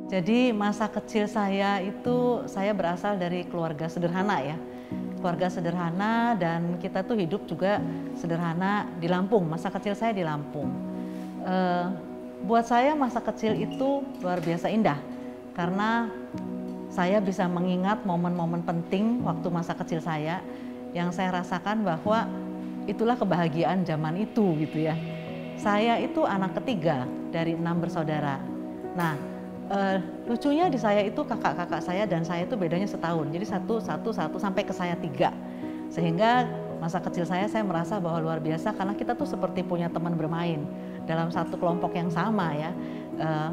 Jadi masa kecil saya itu saya berasal dari keluarga sederhana ya. Keluarga sederhana dan kita tuh hidup juga sederhana di Lampung. Masa kecil saya di Lampung. Eh, Buat saya masa kecil itu luar biasa indah karena saya bisa mengingat momen-momen penting waktu masa kecil saya yang saya rasakan bahwa itulah kebahagiaan zaman itu gitu ya. Saya itu anak ketiga dari 6 bersaudara. Nah, lucunya di saya itu kakak-kakak saya dan saya itu bedanya setahun. Jadi satu sampai ke saya 3. Sehingga masa kecil saya merasa bahwa luar biasa karena kita tuh seperti punya teman bermain dalam satu kelompok yang sama ya.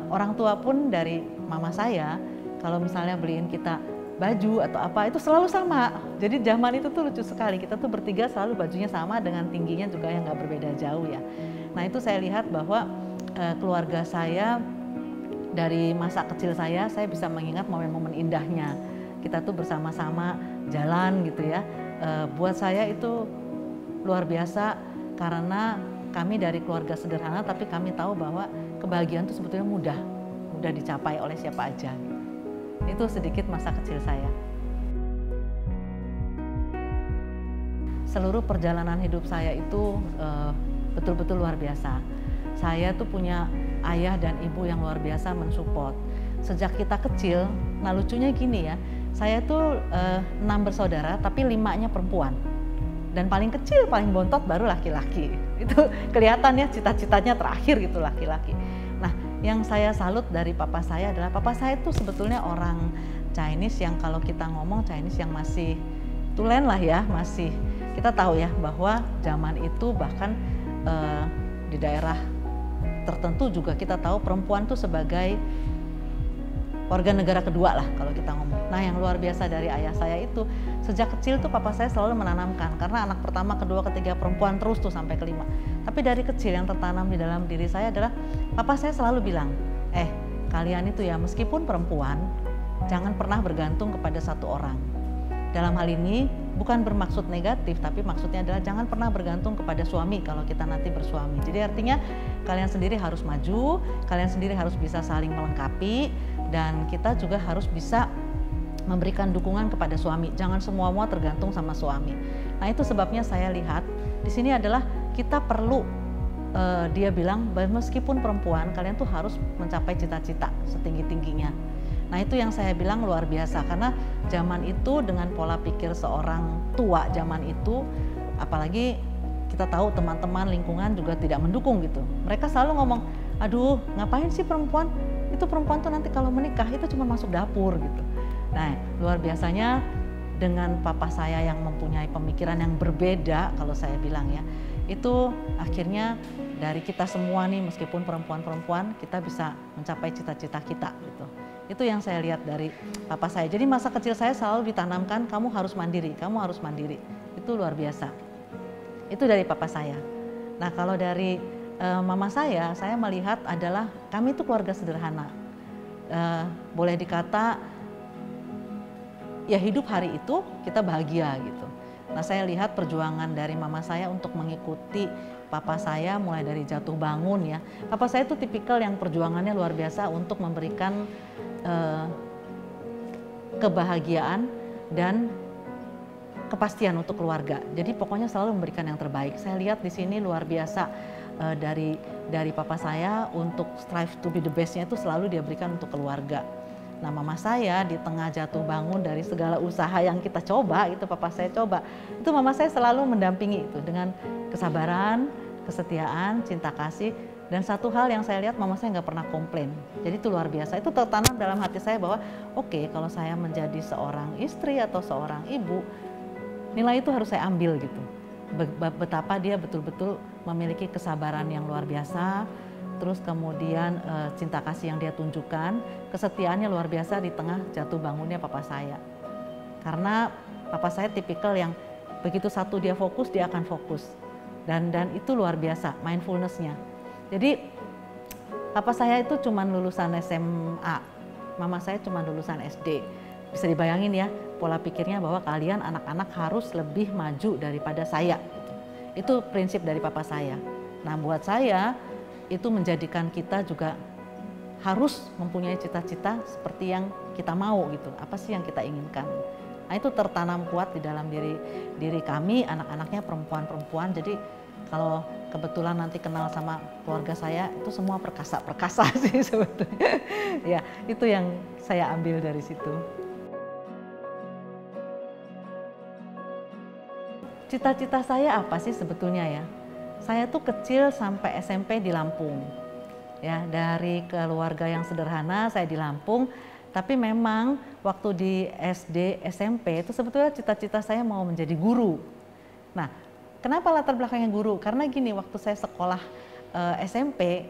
Orang tua pun dari mama saya kalau misalnya beliin kita baju atau apa itu selalu sama. Jadi zaman itu tuh lucu sekali, kita tuh bertiga selalu bajunya sama dengan tingginya juga yang nggak berbeda jauh ya. Nah itu saya lihat bahwa keluarga saya dari masa kecil saya bisa mengingat momen-momen indahnya. Kita tuh bersama-sama jalan gitu ya. Buat saya itu luar biasa karena kami dari keluarga sederhana tapi kami tahu bahwa kebahagiaan itu sebetulnya mudah dicapai oleh siapa aja. Itu sedikit masa kecil saya. Seluruh perjalanan hidup saya itu betul-betul luar biasa. Saya tuh punya ayah dan ibu yang luar biasa mensupport. Sejak kita kecil, nah lucunya gini ya, saya tuh 6 bersaudara tapi 5-nya perempuan. Dan paling kecil, paling bontot baru laki-laki. Itu kelihatan ya cita-citanya terakhir gitu laki-laki. Nah, yang saya salut dari papa saya adalah papa saya itu sebetulnya orang Chinese yang kalau kita ngomong Chinese yang masih tulen lah ya, masih kita tahu ya bahwa zaman itu bahkan di daerah tertentu juga kita tahu perempuan tuh sebagai warga negara kedua lah kalau kita ngomong. Nah yang luar biasa dari ayah saya itu sejak kecil tuh papa saya selalu menanamkan karena anak pertama, kedua, ketiga perempuan terus tuh sampai ke 5. Tapi dari kecil yang tertanam di dalam diri saya adalah papa saya selalu bilang, kalian itu ya meskipun perempuan jangan pernah bergantung kepada satu orang. Dalam hal ini bukan bermaksud negatif tapi maksudnya adalah jangan pernah bergantung kepada suami kalau kita nanti bersuami. Jadi artinya kalian sendiri harus maju, kalian sendiri harus bisa saling melengkapi dan kita juga harus bisa memberikan dukungan kepada suami. Jangan semua tergantung sama suami. Nah itu sebabnya saya lihat di sini adalah kita perlu dia bilang bahwa meskipun perempuan kalian tuh harus mencapai cita-cita setinggi-tingginya. Nah itu yang saya bilang luar biasa karena zaman itu dengan pola pikir seorang tua zaman itu apalagi kita tahu teman-teman lingkungan juga tidak mendukung gitu. Mereka selalu ngomong, aduh ngapain sih perempuan? Itu perempuan tuh nanti kalau menikah itu cuma masuk dapur gitu. Nah luar biasanya dengan papa saya yang mempunyai pemikiran yang berbeda kalau saya bilang ya. Itu akhirnya dari kita semua nih meskipun perempuan-perempuan kita bisa mencapai cita-cita kita gitu. Itu yang saya lihat dari papa saya. Jadi masa kecil saya selalu ditanamkan kamu harus mandiri, kamu harus mandiri. Itu luar biasa. Itu dari papa saya. Nah kalau dari mama saya melihat adalah kami itu keluarga sederhana. Boleh dikata ya hidup hari itu kita bahagia gitu. Nah saya lihat perjuangan dari mama saya untuk mengikuti papa saya mulai dari jatuh bangun ya. Papa saya itu tipikal yang perjuangannya luar biasa untuk memberikan kebahagiaan dan kepastian untuk keluarga. Jadi pokoknya selalu memberikan yang terbaik. Saya lihat di sini luar biasa dari papa saya untuk strive to be the best-nya itu selalu dia berikan untuk keluarga. Nah mama saya di tengah jatuh bangun dari segala usaha yang kita coba, itu papa saya coba. Itu mama saya selalu mendampingi itu dengan kesabaran, kesetiaan, cinta kasih. Dan satu hal yang saya lihat mama saya nggak pernah komplain. Jadi itu luar biasa. Itu tertanam dalam hati saya bahwa oke, kalau saya menjadi seorang istri atau seorang ibu, nilai itu harus saya ambil gitu. Betapa dia betul-betul memiliki kesabaran yang luar biasa. Terus kemudian cinta kasih yang dia tunjukkan, kesetiaannya luar biasa di tengah jatuh bangunnya papa saya. Karena papa saya tipikal yang begitu satu dia fokus, dia akan fokus. Dan itu luar biasa mindfulness-nya. Jadi papa saya itu cuma lulusan SMA, mama saya cuma lulusan SD. Bisa dibayangin ya pola pikirnya bahwa kalian anak-anak harus lebih maju daripada saya. Itu prinsip dari papa saya. Nah buat saya itu menjadikan kita juga harus mempunyai cita-cita seperti yang kita mau gitu. Apa sih yang kita inginkan? Nah itu tertanam kuat di dalam diri kami, anak-anaknya perempuan-perempuan. Jadi kalau kebetulan nanti kenal sama keluarga saya, itu semua perkasa-perkasa sih sebetulnya. Ya itu yang saya ambil dari situ. Cita-cita saya apa sih sebetulnya ya? Saya tuh kecil sampai SMP di Lampung. Ya, dari keluarga yang sederhana, saya di Lampung, tapi memang waktu di SD, SMP itu sebetulnya cita-cita saya mau menjadi guru. Nah, kenapa latar belakangnya guru? Karena gini, waktu saya sekolah SMP,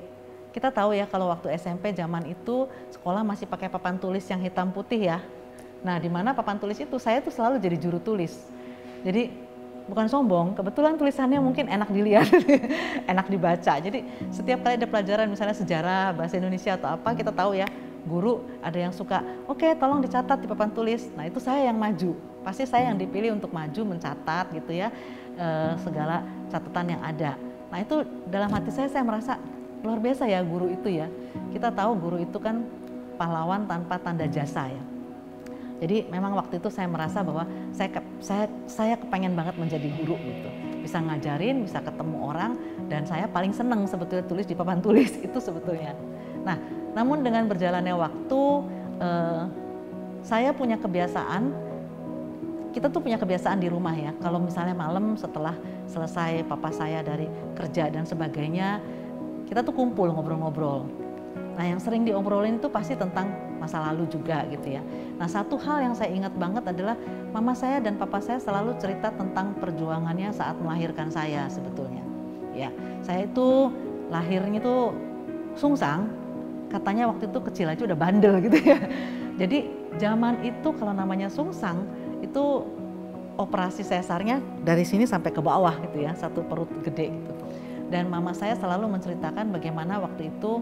kita tahu ya kalau waktu SMP zaman itu sekolah masih pakai papan tulis yang hitam putih ya. Nah, di mana papan tulis itu saya tuh selalu jadi juru tulis. Jadi bukan sombong, kebetulan tulisannya mungkin enak dilihat, enak dibaca. Jadi setiap kali ada pelajaran misalnya sejarah, bahasa Indonesia atau apa, kita tahu ya guru ada yang suka, oke, tolong dicatat di papan tulis. Nah itu saya yang maju, pasti saya yang dipilih untuk maju mencatat gitu ya, segala catatan yang ada. Nah itu dalam hati saya merasa luar biasa ya guru itu ya. Kita tahu guru itu kan pahlawan tanpa tanda jasa ya. Jadi memang waktu itu saya merasa bahwa saya kepengen banget menjadi guru gitu. Bisa ngajarin, bisa ketemu orang, dan saya paling seneng sebetulnya tulis di papan tulis itu sebetulnya. Nah, namun dengan berjalannya waktu, saya punya kebiasaan, kita tuh punya kebiasaan di rumah ya, kalau misalnya malam setelah selesai papa saya dari kerja dan sebagainya, kita tuh kumpul ngobrol-ngobrol. Nah yang sering diobrolin itu pasti tentang masa lalu juga gitu ya. Nah satu hal yang saya ingat banget adalah mama saya dan papa saya selalu cerita tentang perjuangannya saat melahirkan saya sebetulnya. Ya, saya itu lahirnya tuh sungsang, katanya waktu itu kecil aja udah bandel gitu ya. Jadi zaman itu kalau namanya sungsang itu operasi sesarnya dari sini sampai ke bawah gitu ya, satu perut gede gitu. Dan mama saya selalu menceritakan bagaimana waktu itu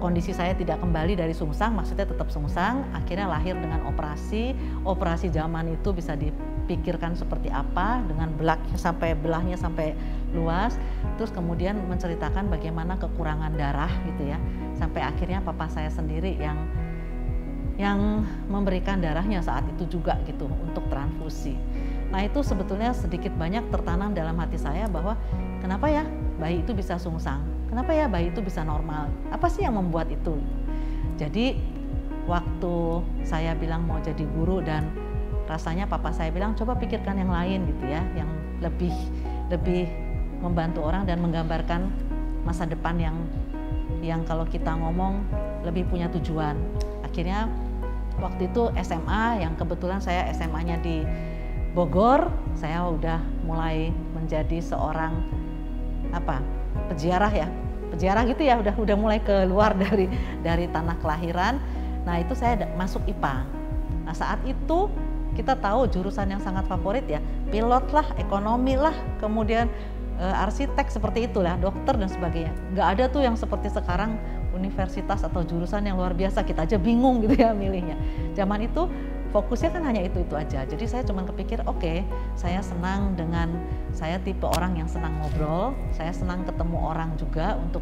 kondisi saya tidak kembali dari sungsang, maksudnya tetap sungsang, akhirnya lahir dengan operasi zaman itu bisa dipikirkan seperti apa, dengan belahnya sampai luas, terus kemudian menceritakan bagaimana kekurangan darah gitu ya, sampai akhirnya papa saya sendiri yang memberikan darahnya saat itu juga gitu untuk transfusi. Nah itu sebetulnya sedikit banyak tertanam dalam hati saya bahwa kenapa ya bayi itu bisa sungsang, kenapa ya bayi itu bisa normal, apa sih yang membuat itu. Jadi waktu saya bilang mau jadi guru dan rasanya papa saya bilang coba pikirkan yang lain gitu ya, yang lebih membantu orang dan menggambarkan masa depan yang kalau kita ngomong lebih punya tujuan. Akhirnya waktu itu SMA, yang kebetulan saya SMA-nya di Bogor, saya udah mulai menjadi seorang peziarah gitu ya, udah mulai keluar dari tanah kelahiran. Nah itu saya masuk IPA. Nah saat itu kita tahu jurusan yang sangat favorit ya, pilot lah, ekonomi lah, kemudian arsitek seperti itulah, dokter dan sebagainya. Nggak ada tuh yang seperti sekarang universitas atau jurusan yang luar biasa, kita aja bingung gitu ya milihnya. Zaman itu fokusnya kan hanya itu aja. Jadi saya cuma kepikir, oke, saya senang saya tipe orang yang senang ngobrol, saya senang ketemu orang juga untuk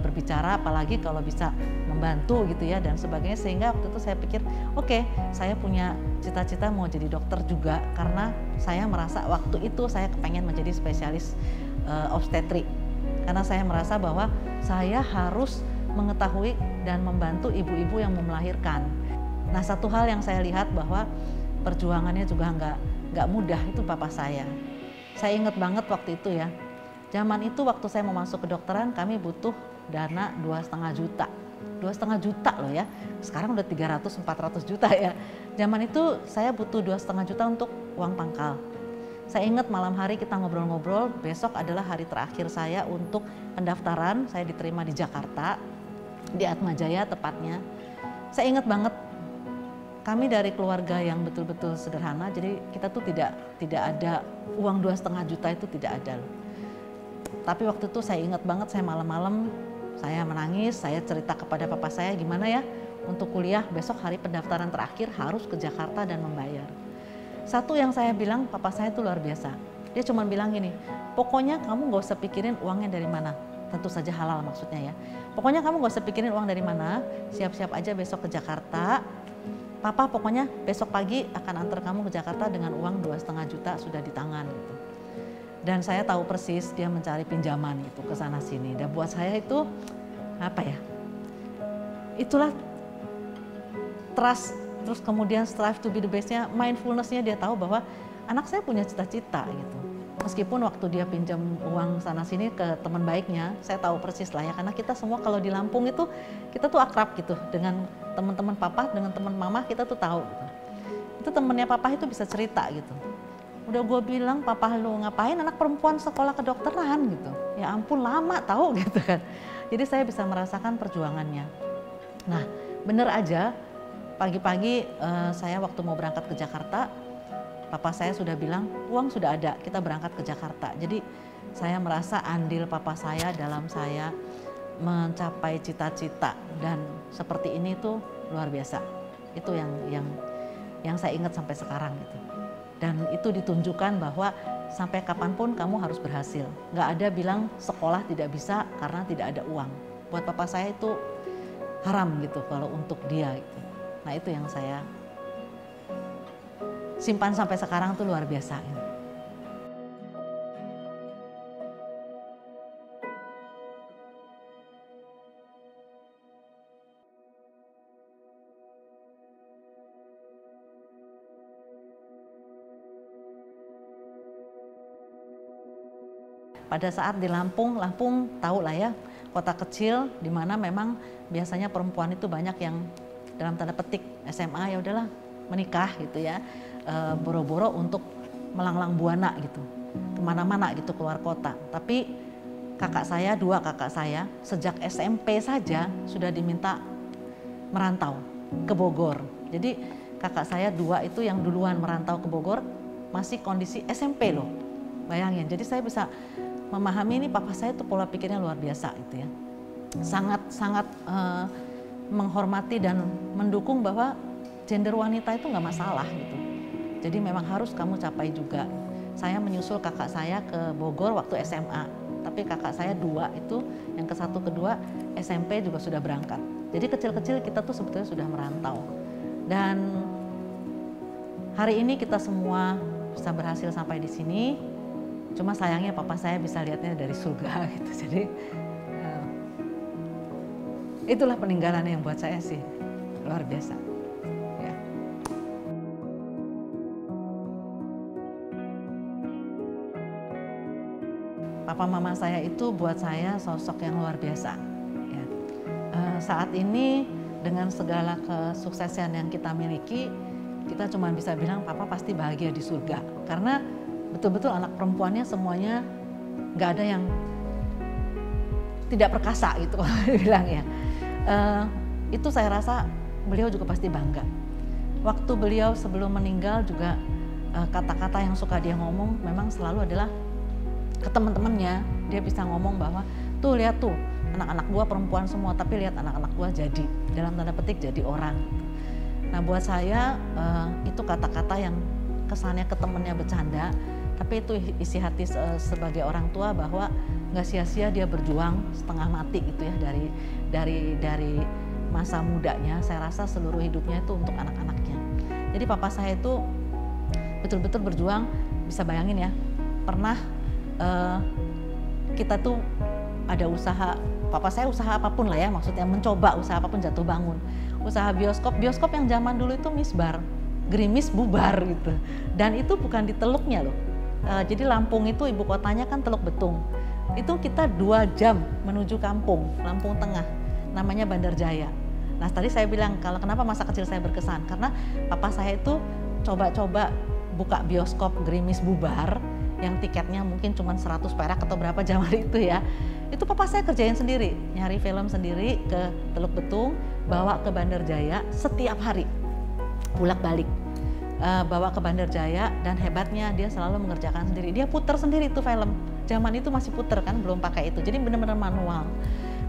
berbicara, apalagi kalau bisa membantu gitu ya dan sebagainya. Sehingga waktu itu saya pikir, oke, saya punya cita-cita mau jadi dokter juga, karena saya merasa waktu itu saya kepengen menjadi spesialis obstetrik. Karena saya merasa bahwa saya harus mengetahui dan membantu ibu-ibu yang mau melahirkan. Nah satu hal yang saya lihat bahwa perjuangannya juga nggak mudah itu papa saya. Saya ingat banget waktu itu ya, zaman itu waktu saya mau masuk kedokteran kami butuh dana 2,5 juta. 2,5 juta loh ya, sekarang udah 300-400 juta ya. Zaman itu saya butuh 2,5 juta untuk uang pangkal. Saya ingat malam hari kita ngobrol-ngobrol, besok adalah hari terakhir saya untuk pendaftaran, saya diterima di Jakarta, di Atmajaya tepatnya. Saya ingat banget, kami dari keluarga yang betul-betul sederhana, jadi kita tuh tidak ada uang 2,5 juta itu tidak ada. Tapi waktu itu saya ingat banget, saya malam-malam saya menangis, saya cerita kepada papa saya gimana ya untuk kuliah besok hari pendaftaran terakhir harus ke Jakarta dan membayar. Satu yang saya bilang, papa saya itu luar biasa. Dia cuma bilang gini, pokoknya kamu gak usah pikirin uangnya dari mana. tentu saja halal maksudnya ya. Pokoknya kamu gak usah pikirin uang dari mana, siap-siap aja besok ke Jakarta. Papa pokoknya besok pagi akan antar kamu ke Jakarta dengan uang 2,5 juta sudah di tangan gitu. Dan saya tahu persis dia mencari pinjaman gitu ke sana sini. Dan buat saya itu apa ya? Itulah trust, terus kemudian strive to be the best-nya, mindfulness-nya dia tahu bahwa anak saya punya cita-cita gitu. Meskipun waktu dia pinjam uang sana sini ke teman baiknya, saya tahu persis lah ya, karena kita semua kalau di Lampung itu kita tuh akrab gitu dengan teman-teman papa, dengan teman mama kita tuh tahu gitu. Itu temennya papa itu bisa cerita gitu. Udah gue bilang, papa lu ngapain anak perempuan sekolah kedokteran gitu. Ya ampun lama tahu gitu kan. Jadi saya bisa merasakan perjuangannya. Nah bener aja pagi-pagi saya waktu mau berangkat ke Jakarta, papa saya sudah bilang uang sudah ada, kita berangkat ke Jakarta. Jadi saya merasa andil papa saya dalam saya mencapai cita-cita dan seperti ini tuh luar biasa. Itu yang saya ingat sampai sekarang gitu. Dan itu ditunjukkan bahwa sampai kapanpun kamu harus berhasil. Nggak ada bilang sekolah tidak bisa karena tidak ada uang. Buat papa saya itu haram gitu kalau untuk dia gitu. Nah itu yang saya simpan sampai sekarang tuh luar biasa. Gitu. Pada saat di Lampung tahu lah ya, kota kecil di mana memang biasanya perempuan itu banyak yang dalam tanda petik SMA ya udahlah menikah gitu ya, boro-boro untuk melanglang buana gitu, kemana-mana gitu keluar kota. Tapi dua kakak saya sejak SMP saja sudah diminta merantau ke Bogor. Jadi kakak saya dua itu yang duluan merantau ke Bogor masih kondisi SMP loh, bayangin. Jadi saya bisa memahami ini papa saya tuh pola pikirnya luar biasa gitu ya. Sangat menghormati dan mendukung bahwa gender wanita itu nggak masalah gitu. Jadi memang harus kamu capai juga. Saya menyusul kakak saya ke Bogor waktu SMA. Tapi kakak saya dua itu, yang ke satu kedua SMP juga sudah berangkat. Jadi kecil-kecil kita tuh sebetulnya sudah merantau. Dan hari ini kita semua bisa berhasil sampai di sini. Cuma sayangnya papa saya bisa lihatnya dari surga gitu. Jadi itulah peninggalan yang buat saya sih luar biasa. Ya. Papa mama saya itu buat saya sosok yang luar biasa. Ya. Saat ini dengan segala kesuksesan yang kita miliki, kita cuma bisa bilang papa pasti bahagia di surga. Karena betul-betul anak perempuannya semuanya nggak ada yang tidak perkasa gitu bilang ya. Itu saya rasa beliau juga pasti bangga. Waktu beliau sebelum meninggal juga kata-kata yang suka dia ngomong memang selalu adalah ke teman-temannya. Dia bisa ngomong bahwa tuh lihat tuh anak-anak gua perempuan semua, tapi lihat anak-anak gua jadi dalam tanda petik jadi orang. Nah buat saya itu kata-kata yang kesannya ke temennya bercanda, tapi itu isi hati sebagai orang tua bahwa nggak sia-sia dia berjuang setengah mati gitu ya dari masa mudanya. Saya rasa seluruh hidupnya itu untuk anak-anaknya. Jadi papa saya itu betul-betul berjuang. Bisa bayangin ya, pernah kita tuh ada usaha, papa saya usaha apapun lah ya, maksudnya mencoba usaha apapun jatuh bangun. Usaha bioskop yang zaman dulu itu misbar, gerimis bubar gitu. Dan itu bukan di Teluknya loh. Jadi Lampung itu ibu kotanya kan Teluk Betung. Itu kita 2 jam menuju kampung, Lampung Tengah, namanya Bandar Jaya. Nah tadi saya bilang kalau kenapa masa kecil saya berkesan, karena papa saya itu coba-coba buka bioskop gerimis bubar, yang tiketnya mungkin cuma 100 perak atau berapa zaman itu ya. Itu papa saya kerjain sendiri, nyari film sendiri ke Teluk Betung, bawa ke Bandar Jaya setiap hari, bolak-balik. Bawa ke Bandar Jaya, dan hebatnya dia selalu mengerjakan sendiri. Dia puter sendiri tuh film. Zaman itu masih puter kan, belum pakai itu. Jadi benar-benar manual.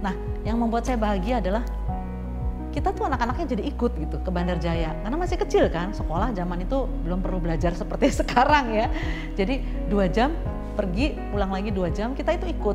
Nah, yang membuat saya bahagia adalah kita tuh anak-anaknya jadi ikut gitu ke Bandar Jaya. Karena masih kecil kan, sekolah zaman itu belum perlu belajar seperti sekarang ya. Jadi 2 jam pergi, pulang lagi 2 jam, kita itu ikut.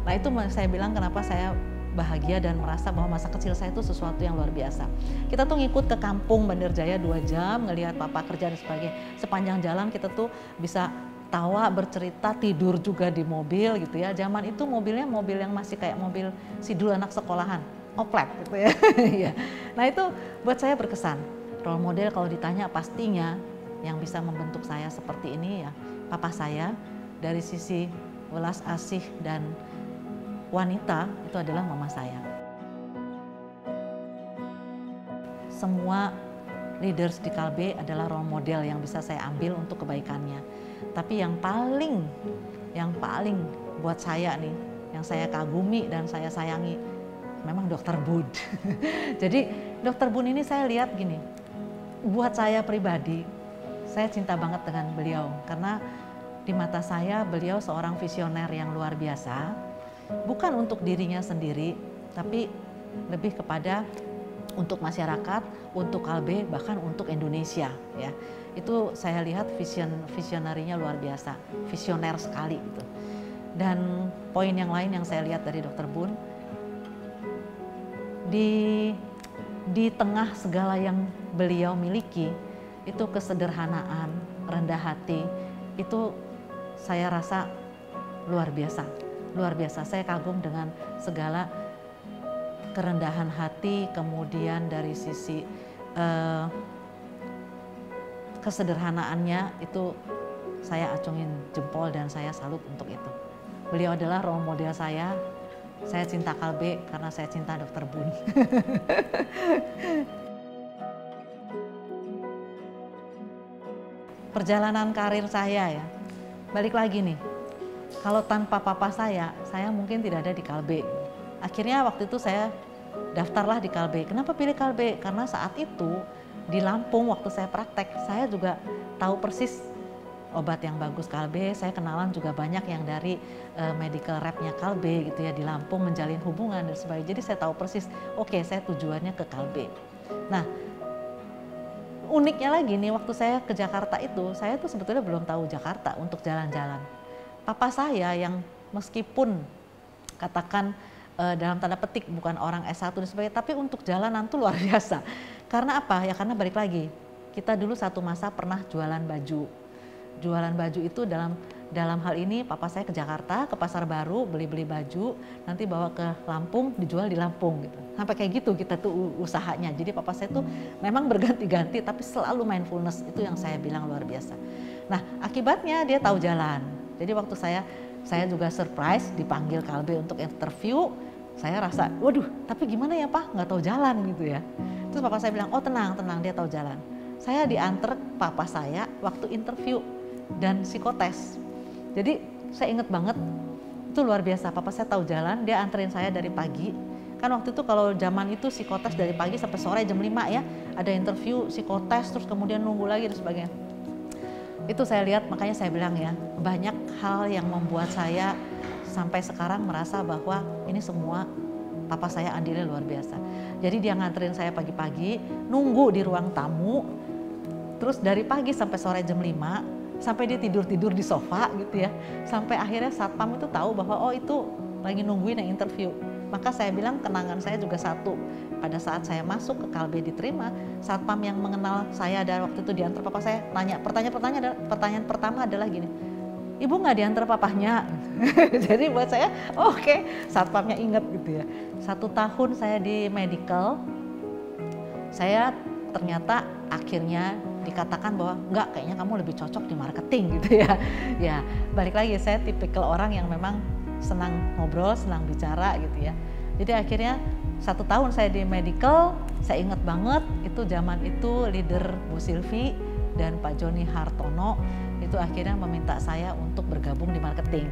Nah itu saya bilang kenapa saya bahagia dan merasa bahwa masa kecil saya itu sesuatu yang luar biasa. Kita tuh ngikut ke kampung Bandar Jaya 2 jam, ngelihat papa kerja dan sebagainya. Sepanjang jalan kita tuh bisa tawa, bercerita, tidur juga di mobil gitu ya. Zaman itu mobilnya mobil yang masih kayak mobil sidul anak sekolahan, oplek gitu ya. Iya. Nah itu buat saya berkesan. Role model kalau ditanya pastinya yang bisa membentuk saya seperti ini ya papa saya, dari sisi welas asih dan wanita itu adalah mama saya. Semua leaders di Kalbe adalah role model yang bisa saya ambil untuk kebaikannya. Tapi yang paling buat saya nih, yang saya kagumi dan saya sayangi, memang Dr. Bun. Jadi Dr. Bun ini saya lihat gini, buat saya pribadi, saya cinta banget dengan beliau karena di mata saya beliau seorang visioner yang luar biasa. Bukan untuk dirinya sendiri, tapi lebih kepada untuk masyarakat, untuk Kalbe, bahkan untuk Indonesia. Ya, itu saya lihat visionarinya luar biasa, visioner sekali gitu. Dan poin yang lain yang saya lihat dari Dr. Bun, di tengah segala yang beliau miliki, itu kesederhanaan, rendah hati, itu saya rasa luar biasa. Luar biasa, saya kagum dengan segala kerendahan hati, kemudian dari sisi kesederhanaannya itu saya acungin jempol dan saya salut untuk itu. Beliau adalah role model saya cinta Kalbe karena saya cinta Dr. Bun. Perjalanan karir saya ya, balik lagi nih. Kalau tanpa papa saya mungkin tidak ada di Kalbe. Akhirnya waktu itu saya daftarlah di Kalbe. Kenapa pilih Kalbe? Karena saat itu di Lampung waktu saya praktek, saya juga tahu persis obat yang bagus Kalbe. Saya kenalan juga banyak yang dari medical rep-nya Kalbe gitu ya di Lampung, menjalin hubungan dan sebagainya. Jadi saya tahu persis, oke, saya tujuannya ke Kalbe. Nah, uniknya lagi nih waktu saya ke Jakarta itu, saya tuh sebetulnya belum tahu Jakarta untuk jalan-jalan. Papa saya yang meskipun katakan dalam tanda petik bukan orang S1 dan sebagainya, tapi untuk jalanan tuh luar biasa. Karena apa? Ya karena balik lagi, kita dulu satu masa pernah jualan baju. Jualan baju itu dalam hal ini papa saya ke Jakarta, ke Pasar Baru, beli-beli baju, nanti bawa ke Lampung, dijual di Lampung gitu. Sampai kayak gitu kita tuh usahanya. Jadi papa saya tuh memang berganti-ganti tapi selalu mindfulness, itu yang saya bilang luar biasa. Nah, akibatnya dia tahu jalan. Jadi waktu saya juga surprise dipanggil Kalbe untuk interview, saya rasa, waduh, tapi gimana ya Pak, nggak tahu jalan gitu ya. Terus papa saya bilang, oh tenang, dia tahu jalan. Saya diantar papa saya waktu interview dan psikotes. Jadi saya inget banget, itu luar biasa, papa saya tahu jalan, dia anterin saya dari pagi. Kan waktu itu kalau zaman itu psikotes dari pagi sampai sore jam 5 ya, ada interview, psikotes, terus kemudian nunggu lagi dan sebagainya. Itu saya lihat, makanya saya bilang ya, banyak hal yang membuat saya sampai sekarang merasa bahwa ini semua papa saya andilnya luar biasa. Jadi dia nganterin saya pagi-pagi, nunggu di ruang tamu, terus dari pagi sampai sore jam 5, sampai dia tidur-tidur di sofa gitu ya. Sampai akhirnya satpam itu tahu bahwa oh itu lagi nungguin yang interview. Maka saya bilang kenangan saya juga satu. Pada saat saya masuk ke Kalbe diterima, satpam yang mengenal saya dan waktu itu diantar papa saya nanya, pertanyaan pertama adalah gini, ibu nggak diantar papahnya? Jadi buat saya, oke, satpamnya inget gitu ya. 1 tahun saya di medical, saya ternyata akhirnya dikatakan bahwa enggak, kayaknya kamu lebih cocok di marketing gitu ya. Ya balik lagi, saya tipikal orang yang memang senang ngobrol, senang bicara gitu ya. Jadi akhirnya 1 tahun saya di medical, saya ingat banget itu zaman itu leader Bu Silvi dan Pak Joni Hartono itu akhirnya meminta saya untuk bergabung di marketing.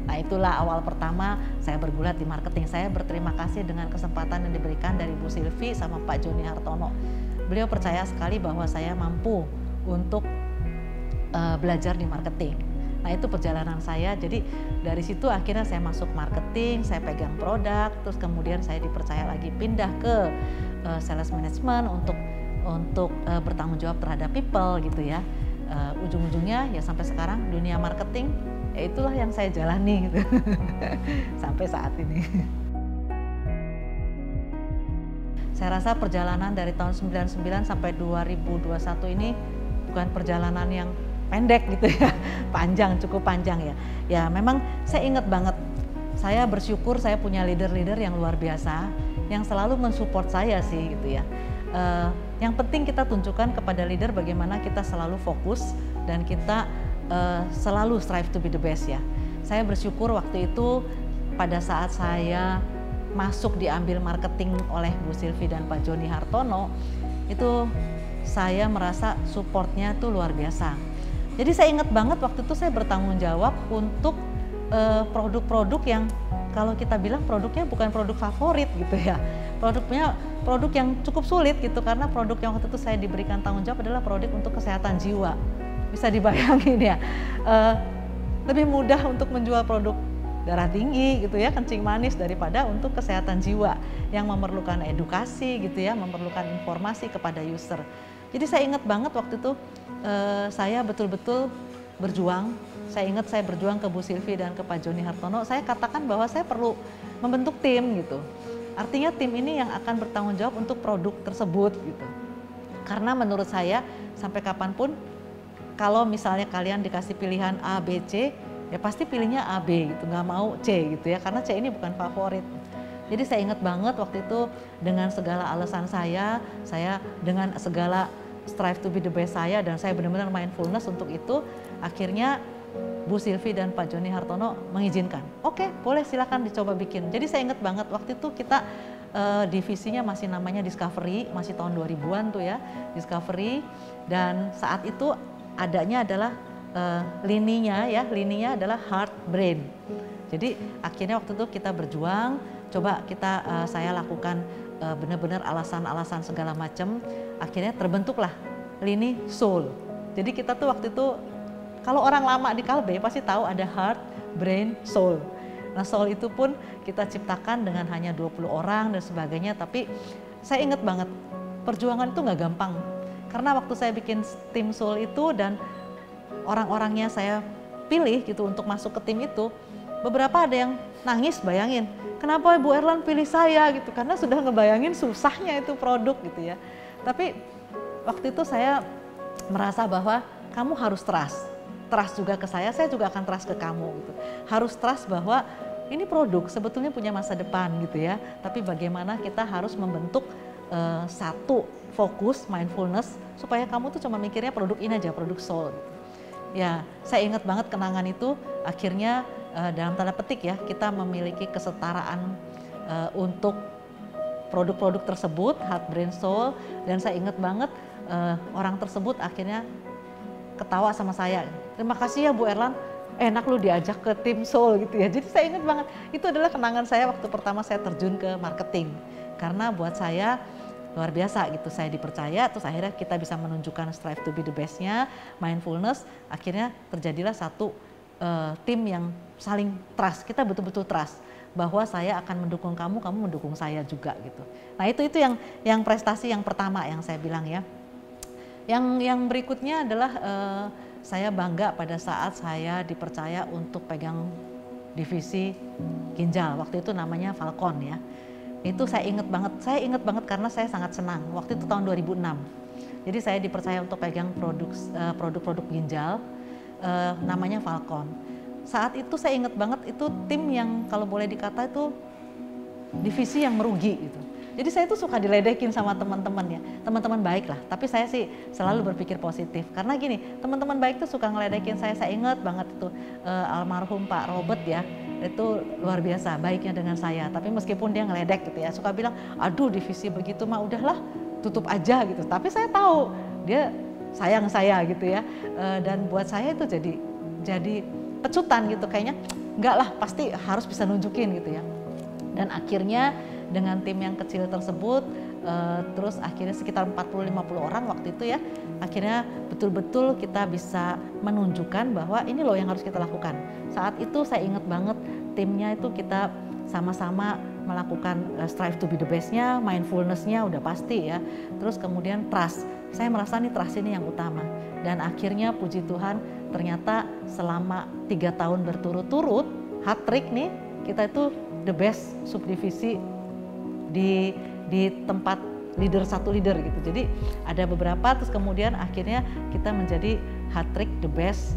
Nah itulah awal pertama saya bergulat di marketing. Saya berterima kasih dengan kesempatan yang diberikan dari Bu Silvi sama Pak Joni Hartono. Beliau percaya sekali bahwa saya mampu untuk belajar di marketing. Nah itu perjalanan saya, jadi dari situ akhirnya saya masuk marketing, saya pegang produk, terus kemudian saya dipercaya lagi pindah ke sales management untuk bertanggung jawab terhadap people gitu ya. Ujung-ujungnya ya sampai sekarang dunia marketing Ya itulah yang saya jalani gitu sampai saat ini. Saya rasa perjalanan dari tahun 99 sampai 2021 ini bukan perjalanan yang pendek gitu ya, panjang, cukup panjang ya. Ya memang saya ingat banget, saya bersyukur saya punya leader-leader yang luar biasa, yang selalu mensupport saya sih gitu ya. Yang penting kita tunjukkan kepada leader bagaimana kita selalu fokus dan kita selalu strive to be the best ya. Saya bersyukur waktu itu pada saat saya masuk diambil marketing oleh Bu Sylvie dan Pak Joni Hartono, itu saya merasa supportnya tuh luar biasa. Jadi saya ingat banget waktu itu saya bertanggung jawab untuk produk-produk yang kalau kita bilang produknya bukan produk favorit gitu ya. Produknya produk yang cukup sulit gitu, karena produk yang waktu itu saya diberikan tanggung jawab adalah produk untuk kesehatan jiwa. Bisa dibayangin ya, lebih mudah untuk menjual produk darah tinggi gitu ya, kencing manis daripada untuk kesehatan jiwa yang memerlukan edukasi gitu ya, memerlukan informasi kepada user. Jadi saya ingat banget waktu itu saya betul-betul berjuang. Saya ingat saya berjuang ke Bu Sylvie dan ke Pak Joni Hartono, saya katakan bahwa saya perlu membentuk tim gitu. Artinya tim ini yang akan bertanggung jawab untuk produk tersebut gitu. Karena menurut saya sampai kapanpun kalau misalnya kalian dikasih pilihan A, B, C, ya pasti pilihnya A, B gitu, nggak mau C gitu ya, karena C ini bukan favorit. Jadi saya ingat banget waktu itu dengan segala alasan saya dengan segala strive to be the best saya, dan saya benar-benar mindfulness untuk itu, akhirnya Bu Sylvie dan Pak Joni Hartono mengizinkan. Oke, boleh silakan dicoba bikin. Jadi saya ingat banget waktu itu kita divisinya masih namanya Discovery, masih tahun 2000-an tuh ya, Discovery, dan saat itu adanya adalah lininya adalah heart brain. Jadi akhirnya waktu itu kita berjuang, coba kita saya lakukan benar-benar alasan-alasan segala macam, akhirnya terbentuklah lini soul. Jadi kita tuh waktu itu kalau orang lama di Kalbe pasti tahu ada heart, brain, soul. Nah soul itu pun kita ciptakan dengan hanya 20 orang dan sebagainya, tapi saya ingat banget perjuangan itu nggak gampang. Karena waktu saya bikin tim soul itu dan orang-orangnya saya pilih gitu untuk masuk ke tim itu, beberapa ada yang nangis, bayangin, kenapa Bu Erlan pilih saya gitu, karena sudah ngebayangin susahnya itu produk gitu ya. Tapi waktu itu saya merasa bahwa kamu harus trust juga ke saya juga akan trust ke kamu gitu. Harus trust bahwa ini produk sebetulnya punya masa depan gitu ya, tapi bagaimana kita harus membentuk satu fokus mindfulness supaya kamu tuh cuma mikirnya produk ini aja, produk soul gitu. Ya, saya ingat banget kenangan itu, akhirnya dalam tanda petik ya, kita memiliki kesetaraan untuk produk-produk tersebut, heart, brain, soul, dan saya ingat banget orang tersebut akhirnya ketawa sama saya. Terima kasih ya Bu Erlan, enak lu diajak ke tim soul gitu ya. Jadi saya ingat banget, itu adalah kenangan saya waktu pertama saya terjun ke marketing. Karena buat saya luar biasa gitu, saya dipercaya, terus akhirnya kita bisa menunjukkan strive to be the best-nya, mindfulness, akhirnya terjadilah satu tim yang saling trust, kita betul-betul trust bahwa saya akan mendukung kamu, kamu mendukung saya juga gitu. Nah itu yang prestasi yang pertama yang saya bilang ya. Yang berikutnya adalah saya bangga pada saat saya dipercaya untuk pegang divisi ginjal, waktu itu namanya Falcon ya. Itu saya ingat banget karena saya sangat senang. Waktu itu tahun 2006. Jadi saya dipercaya untuk pegang produk-produk ginjal namanya Falcon. Saat itu saya ingat banget itu tim yang kalau boleh dikata itu divisi yang merugi gitu. Jadi saya tuh suka diledekin sama teman-teman ya, teman-teman baik lah. Tapi saya sih selalu berpikir positif karena gini, teman-teman baik tuh suka ngeledekin saya. Saya ingat banget itu almarhum Pak Robert ya, itu luar biasa baiknya dengan saya. Tapi meskipun dia ngeledek gitu ya, suka bilang, aduh divisi begitu mah udahlah tutup aja gitu. Tapi saya tahu dia sayang saya gitu ya, dan buat saya itu jadi pecutan gitu, kayaknya enggak lah pasti harus bisa nunjukin gitu ya. Dan akhirnya dengan tim yang kecil tersebut, terus akhirnya sekitar 40-50 orang waktu itu ya, akhirnya betul-betul kita bisa menunjukkan bahwa ini loh yang harus kita lakukan. Saat itu saya ingat banget timnya itu kita sama-sama melakukan strive to be the best-nya, mindfulness-nya udah pasti ya. Terus kemudian trust. Saya merasa nih trust ini yang utama. Dan akhirnya puji Tuhan ternyata selama 3 tahun berturut-turut, hat trick nih, kita itu the best subdivisi di tempat satu leader gitu. Jadi ada beberapa, terus kemudian akhirnya kita menjadi hat trick the best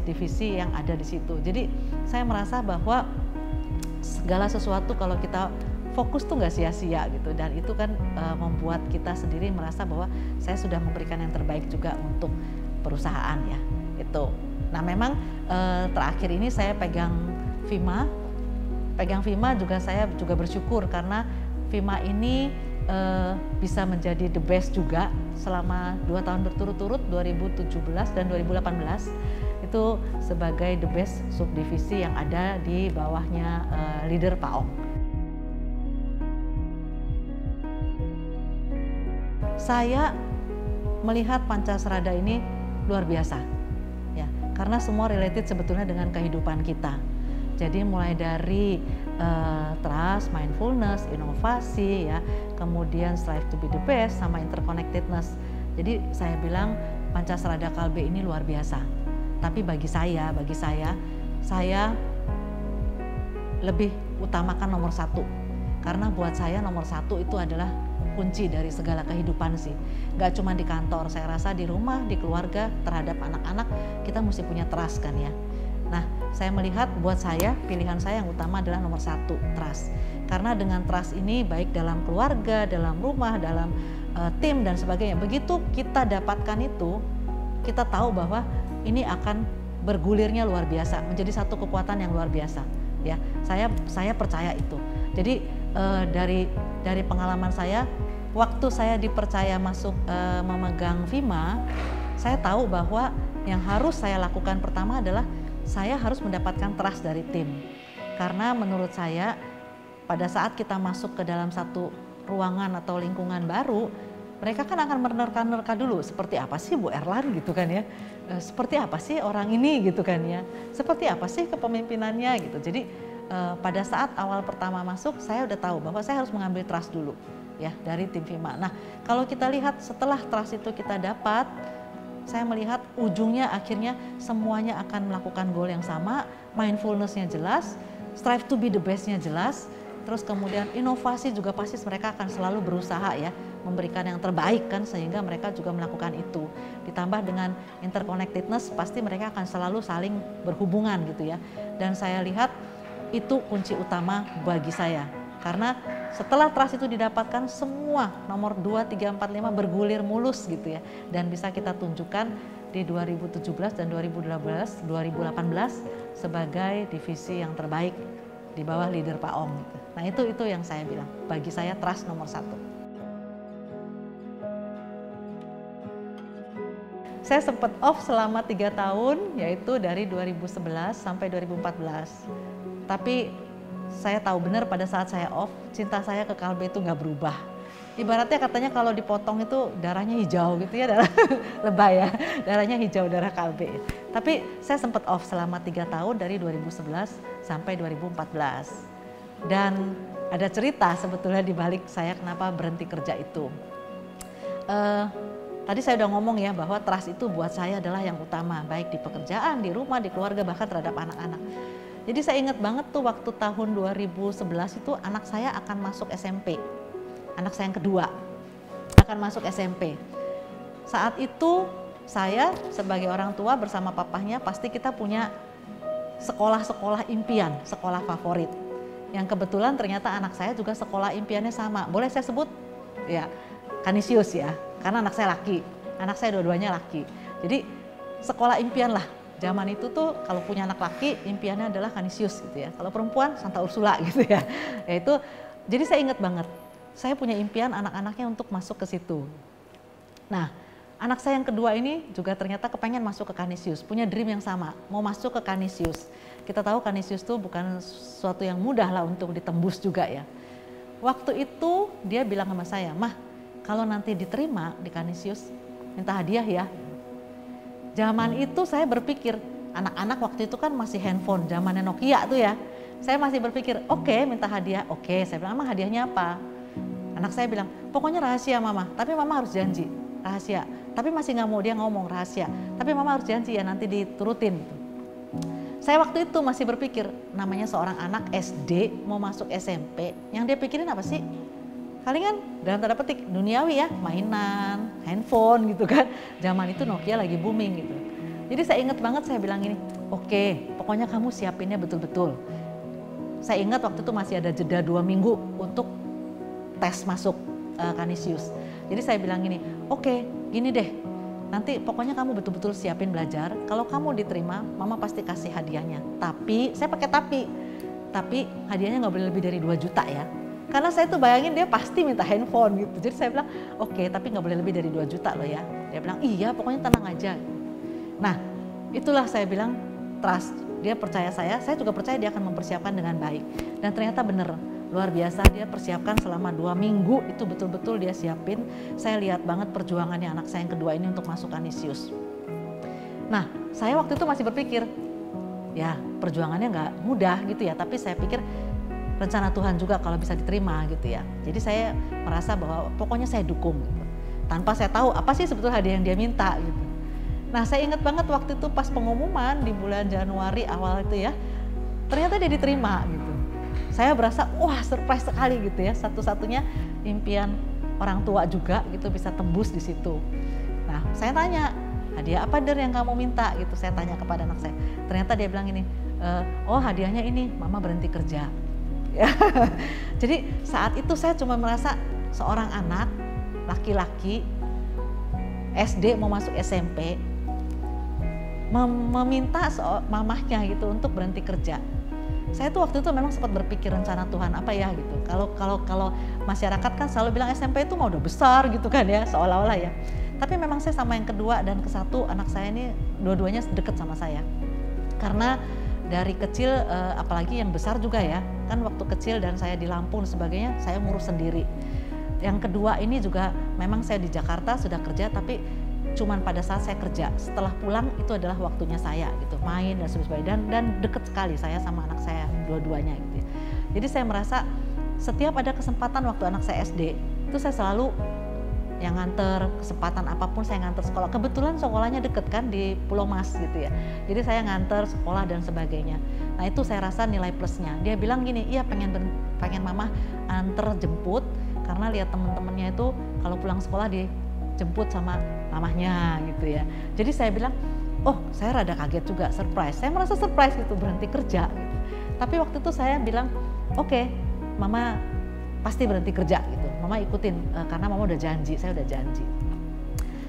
divisi yang ada di situ. Jadi saya merasa bahwa segala sesuatu kalau kita fokus tuh nggak sia-sia gitu, dan itu kan membuat kita sendiri merasa bahwa saya sudah memberikan yang terbaik juga untuk perusahaan ya itu. Nah memang terakhir ini saya pegang Vima juga, saya juga bersyukur karena Vima ini bisa menjadi the best juga selama 2 tahun berturut-turut, 2017 dan 2018 itu sebagai the best subdivisi yang ada di bawahnya leader Pak Ong. Saya melihat Pancasrada ini luar biasa ya, karena semua related sebetulnya dengan kehidupan kita. Jadi mulai dari trust, mindfulness, inovasi ya, kemudian strive to be the best sama interconnectedness. Jadi saya bilang Pancasrada Kalbe ini luar biasa. Tapi bagi saya lebih utamakan nomor 1. Karena buat saya nomor 1 itu adalah kunci dari segala kehidupan sih. Gak cuma di kantor, saya rasa di rumah, di keluarga, terhadap anak-anak kita mesti punya trust kan ya. Nah, saya melihat buat saya pilihan saya yang utama adalah nomor 1, trust. Karena dengan trust ini baik dalam keluarga, dalam rumah, dalam tim dan sebagainya. Begitu kita dapatkan itu, kita tahu bahwa ini akan bergulirnya luar biasa, menjadi satu kekuatan yang luar biasa. Ya, saya percaya itu. Jadi dari pengalaman saya, waktu saya dipercaya masuk memegang Vima, saya tahu bahwa yang harus saya lakukan pertama adalah saya harus mendapatkan trust dari tim. Karena menurut saya pada saat kita masuk ke dalam satu ruangan atau lingkungan baru, mereka kan akan menerka-nerka dulu, seperti apa sih Bu Erlan gitu kan ya, seperti apa sih orang ini gitu kan ya, seperti apa sih kepemimpinannya gitu. Jadi pada saat awal pertama masuk, saya udah tahu bahwa saya harus mengambil trust dulu ya dari tim Vima. Nah kalau kita lihat setelah trust itu kita dapat, saya melihat ujungnya akhirnya semuanya akan melakukan goal yang sama, mindfulness-nya jelas, strive to be the best-nya jelas, terus kemudian inovasi juga pasti mereka akan selalu berusaha ya, memberikan yang terbaik kan, sehingga mereka juga melakukan itu. Ditambah dengan interconnectedness, pasti mereka akan selalu saling berhubungan gitu ya. Dan saya lihat itu kunci utama bagi saya. Karena setelah trust itu didapatkan, semua nomor 2, 3, 4, 5 bergulir mulus gitu ya. Dan bisa kita tunjukkan di 2017 dan 2018 sebagai divisi yang terbaik di bawah leader Pak Ong gitu. Nah itu yang saya bilang, bagi saya trust nomor 1. Saya sempat off selama 3 tahun, yaitu dari 2011 sampai 2014. Tapi saya tahu benar pada saat saya off, cinta saya ke Kalbe itu nggak berubah. Ibaratnya katanya kalau dipotong itu darahnya hijau gitu ya, darah lebay ya, darahnya hijau, darah Kalbe. Tapi saya sempat off selama 3 tahun dari 2011 sampai 2014. Dan ada cerita sebetulnya di balik saya kenapa berhenti kerja itu. Tadi saya udah ngomong ya bahwa trust itu buat saya adalah yang utama, baik di pekerjaan, di rumah, di keluarga, bahkan terhadap anak-anak. Jadi saya ingat banget tuh waktu tahun 2011 itu anak saya akan masuk SMP. Anak saya yang kedua akan masuk SMP. Saat itu saya sebagai orang tua bersama papahnya pasti kita punya sekolah-sekolah impian, sekolah favorit. Yang kebetulan ternyata anak saya juga sekolah impiannya sama. Boleh saya sebut? Ya, Canisius ya, karena anak saya laki. Anak saya dua-duanya laki. Jadi sekolah impian lah. Zaman itu tuh kalau punya anak laki impiannya adalah Canisius gitu ya. Kalau perempuan Santa Ursula gitu ya. Yaitu jadi saya ingat banget. Saya punya impian anak-anaknya untuk masuk ke situ. Nah, anak saya yang kedua ini juga ternyata kepengen masuk ke Canisius, punya dream yang sama, mau masuk ke Canisius. Kita tahu Canisius tuh bukan sesuatu yang mudah lah untuk ditembus juga ya. Waktu itu dia bilang sama saya, "Mah, kalau nanti diterima di Canisius, minta hadiah ya." Zaman itu saya berpikir, anak-anak waktu itu kan masih handphone, zamannya Nokia tuh ya. Saya masih berpikir, oke, minta hadiah, oke. Saya bilang, emang hadiahnya apa? Anak saya bilang, pokoknya rahasia mama, tapi mama harus janji, rahasia. Tapi masih nggak mau, dia ngomong rahasia, tapi mama harus janji ya nanti diturutin. Saya waktu itu masih berpikir, namanya seorang anak SD mau masuk SMP, yang dia pikirin apa sih? Palingan dalam tanda petik duniawi ya, mainan, handphone gitu kan. Zaman itu Nokia lagi booming gitu. Jadi saya ingat banget, saya bilang gini, oke, pokoknya kamu siapinnya betul-betul. Saya ingat waktu itu masih ada jeda 2 minggu untuk tes masuk Canisius. Jadi saya bilang gini, oke, gini deh, nanti pokoknya kamu betul-betul siapin belajar. Kalau kamu diterima, mama pasti kasih hadiahnya. Tapi, saya pakai tapi hadiahnya nggak boleh lebih dari 2 juta ya. Karena saya tuh bayangin dia pasti minta handphone gitu. Jadi saya bilang, oke, tapi nggak boleh lebih dari 2 juta loh ya. Dia bilang, iya pokoknya tenang aja. Nah, itulah saya bilang trust. Dia percaya saya juga percaya dia akan mempersiapkan dengan baik. Dan ternyata bener, luar biasa dia persiapkan selama 2 minggu, itu betul-betul dia siapin. Saya lihat banget perjuangannya anak saya yang kedua ini untuk masuk Canisius. Nah, saya waktu itu masih berpikir, ya perjuangannya nggak mudah gitu ya, tapi saya pikir rencana Tuhan juga kalau bisa diterima gitu ya. Jadi saya merasa bahwa pokoknya saya dukung gitu. Tanpa saya tahu apa sih sebetulnya hadiah yang dia minta gitu. Nah saya ingat banget waktu itu pas pengumuman di bulan Januari awal itu ya, ternyata dia diterima gitu. Saya berasa wah surprise sekali gitu ya, satu-satunya impian orang tua juga gitu bisa tembus di situ. Nah saya tanya, hadiah apa Der yang kamu minta gitu, saya tanya kepada anak saya. Ternyata dia bilang ini, oh hadiahnya ini mama berhenti kerja. Ya. Jadi saat itu saya cuma merasa seorang anak laki-laki SD mau masuk SMP meminta mamahnya gitu untuk berhenti kerja. Saya tuh waktu itu memang sempat berpikir rencana Tuhan apa ya gitu. Kalau masyarakat kan selalu bilang SMP itu mau udah besar gitu kan ya, seolah-olah ya. Tapi memang saya sama yang kedua dan ke satu anak saya ini dua-duanya deket sama saya. Karena dari kecil apalagi yang besar juga ya, kan waktu kecil dan saya di Lampung dan sebagainya saya ngurus sendiri. Yang kedua ini juga memang saya di Jakarta sudah kerja, tapi cuman pada saat saya kerja, setelah pulang itu adalah waktunya saya gitu, main dan sebagainya, dan deket sekali saya sama anak saya dua-duanya gitu. Jadi saya merasa setiap ada kesempatan waktu anak saya SD itu saya selalu yang nganter, kesempatan apapun saya nganter sekolah. Kebetulan sekolahnya deket kan di Pulau Mas gitu ya. Jadi saya nganter sekolah dan sebagainya. Nah itu saya rasa nilai plusnya. Dia bilang gini, iya pengen mama anter jemput karena lihat temen-temennya itu kalau pulang sekolah dijemput sama mamahnya gitu ya. Jadi saya bilang, oh saya rada kaget juga, surprise. Saya merasa surprise gitu berhenti kerja gitu. Tapi waktu itu saya bilang, oke, mama pasti berhenti kerja gitu. Mama ikutin karena mama udah janji, saya udah janji.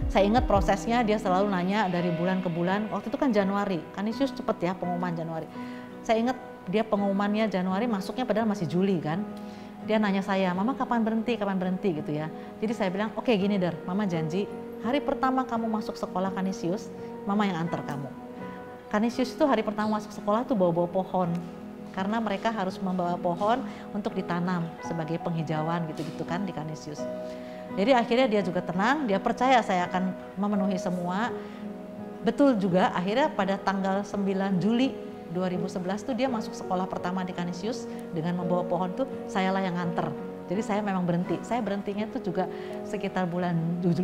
Saya ingat prosesnya dia selalu nanya dari bulan ke bulan. Waktu itu kan Januari, Canisius cepet ya pengumuman Januari. Saya ingat dia pengumumannya Januari, masuknya padahal masih Juli kan. Dia nanya saya, mama kapan berhenti gitu ya. Jadi saya bilang, oke gini Der, mama janji hari pertama kamu masuk sekolah Canisius, mama yang antar kamu. Canisius itu hari pertama masuk sekolah tuh bawa-bawa pohon. Karena mereka harus membawa pohon untuk ditanam sebagai penghijauan gitu-gitu kan di Canisius. Jadi akhirnya dia juga tenang, dia percaya saya akan memenuhi semua. Betul juga akhirnya pada tanggal 9 Juli 2011 tuh dia masuk sekolah pertama di Canisius dengan membawa pohon tuh sayalah yang nganter. Jadi saya memang berhenti. Saya berhentinya tuh juga sekitar bulan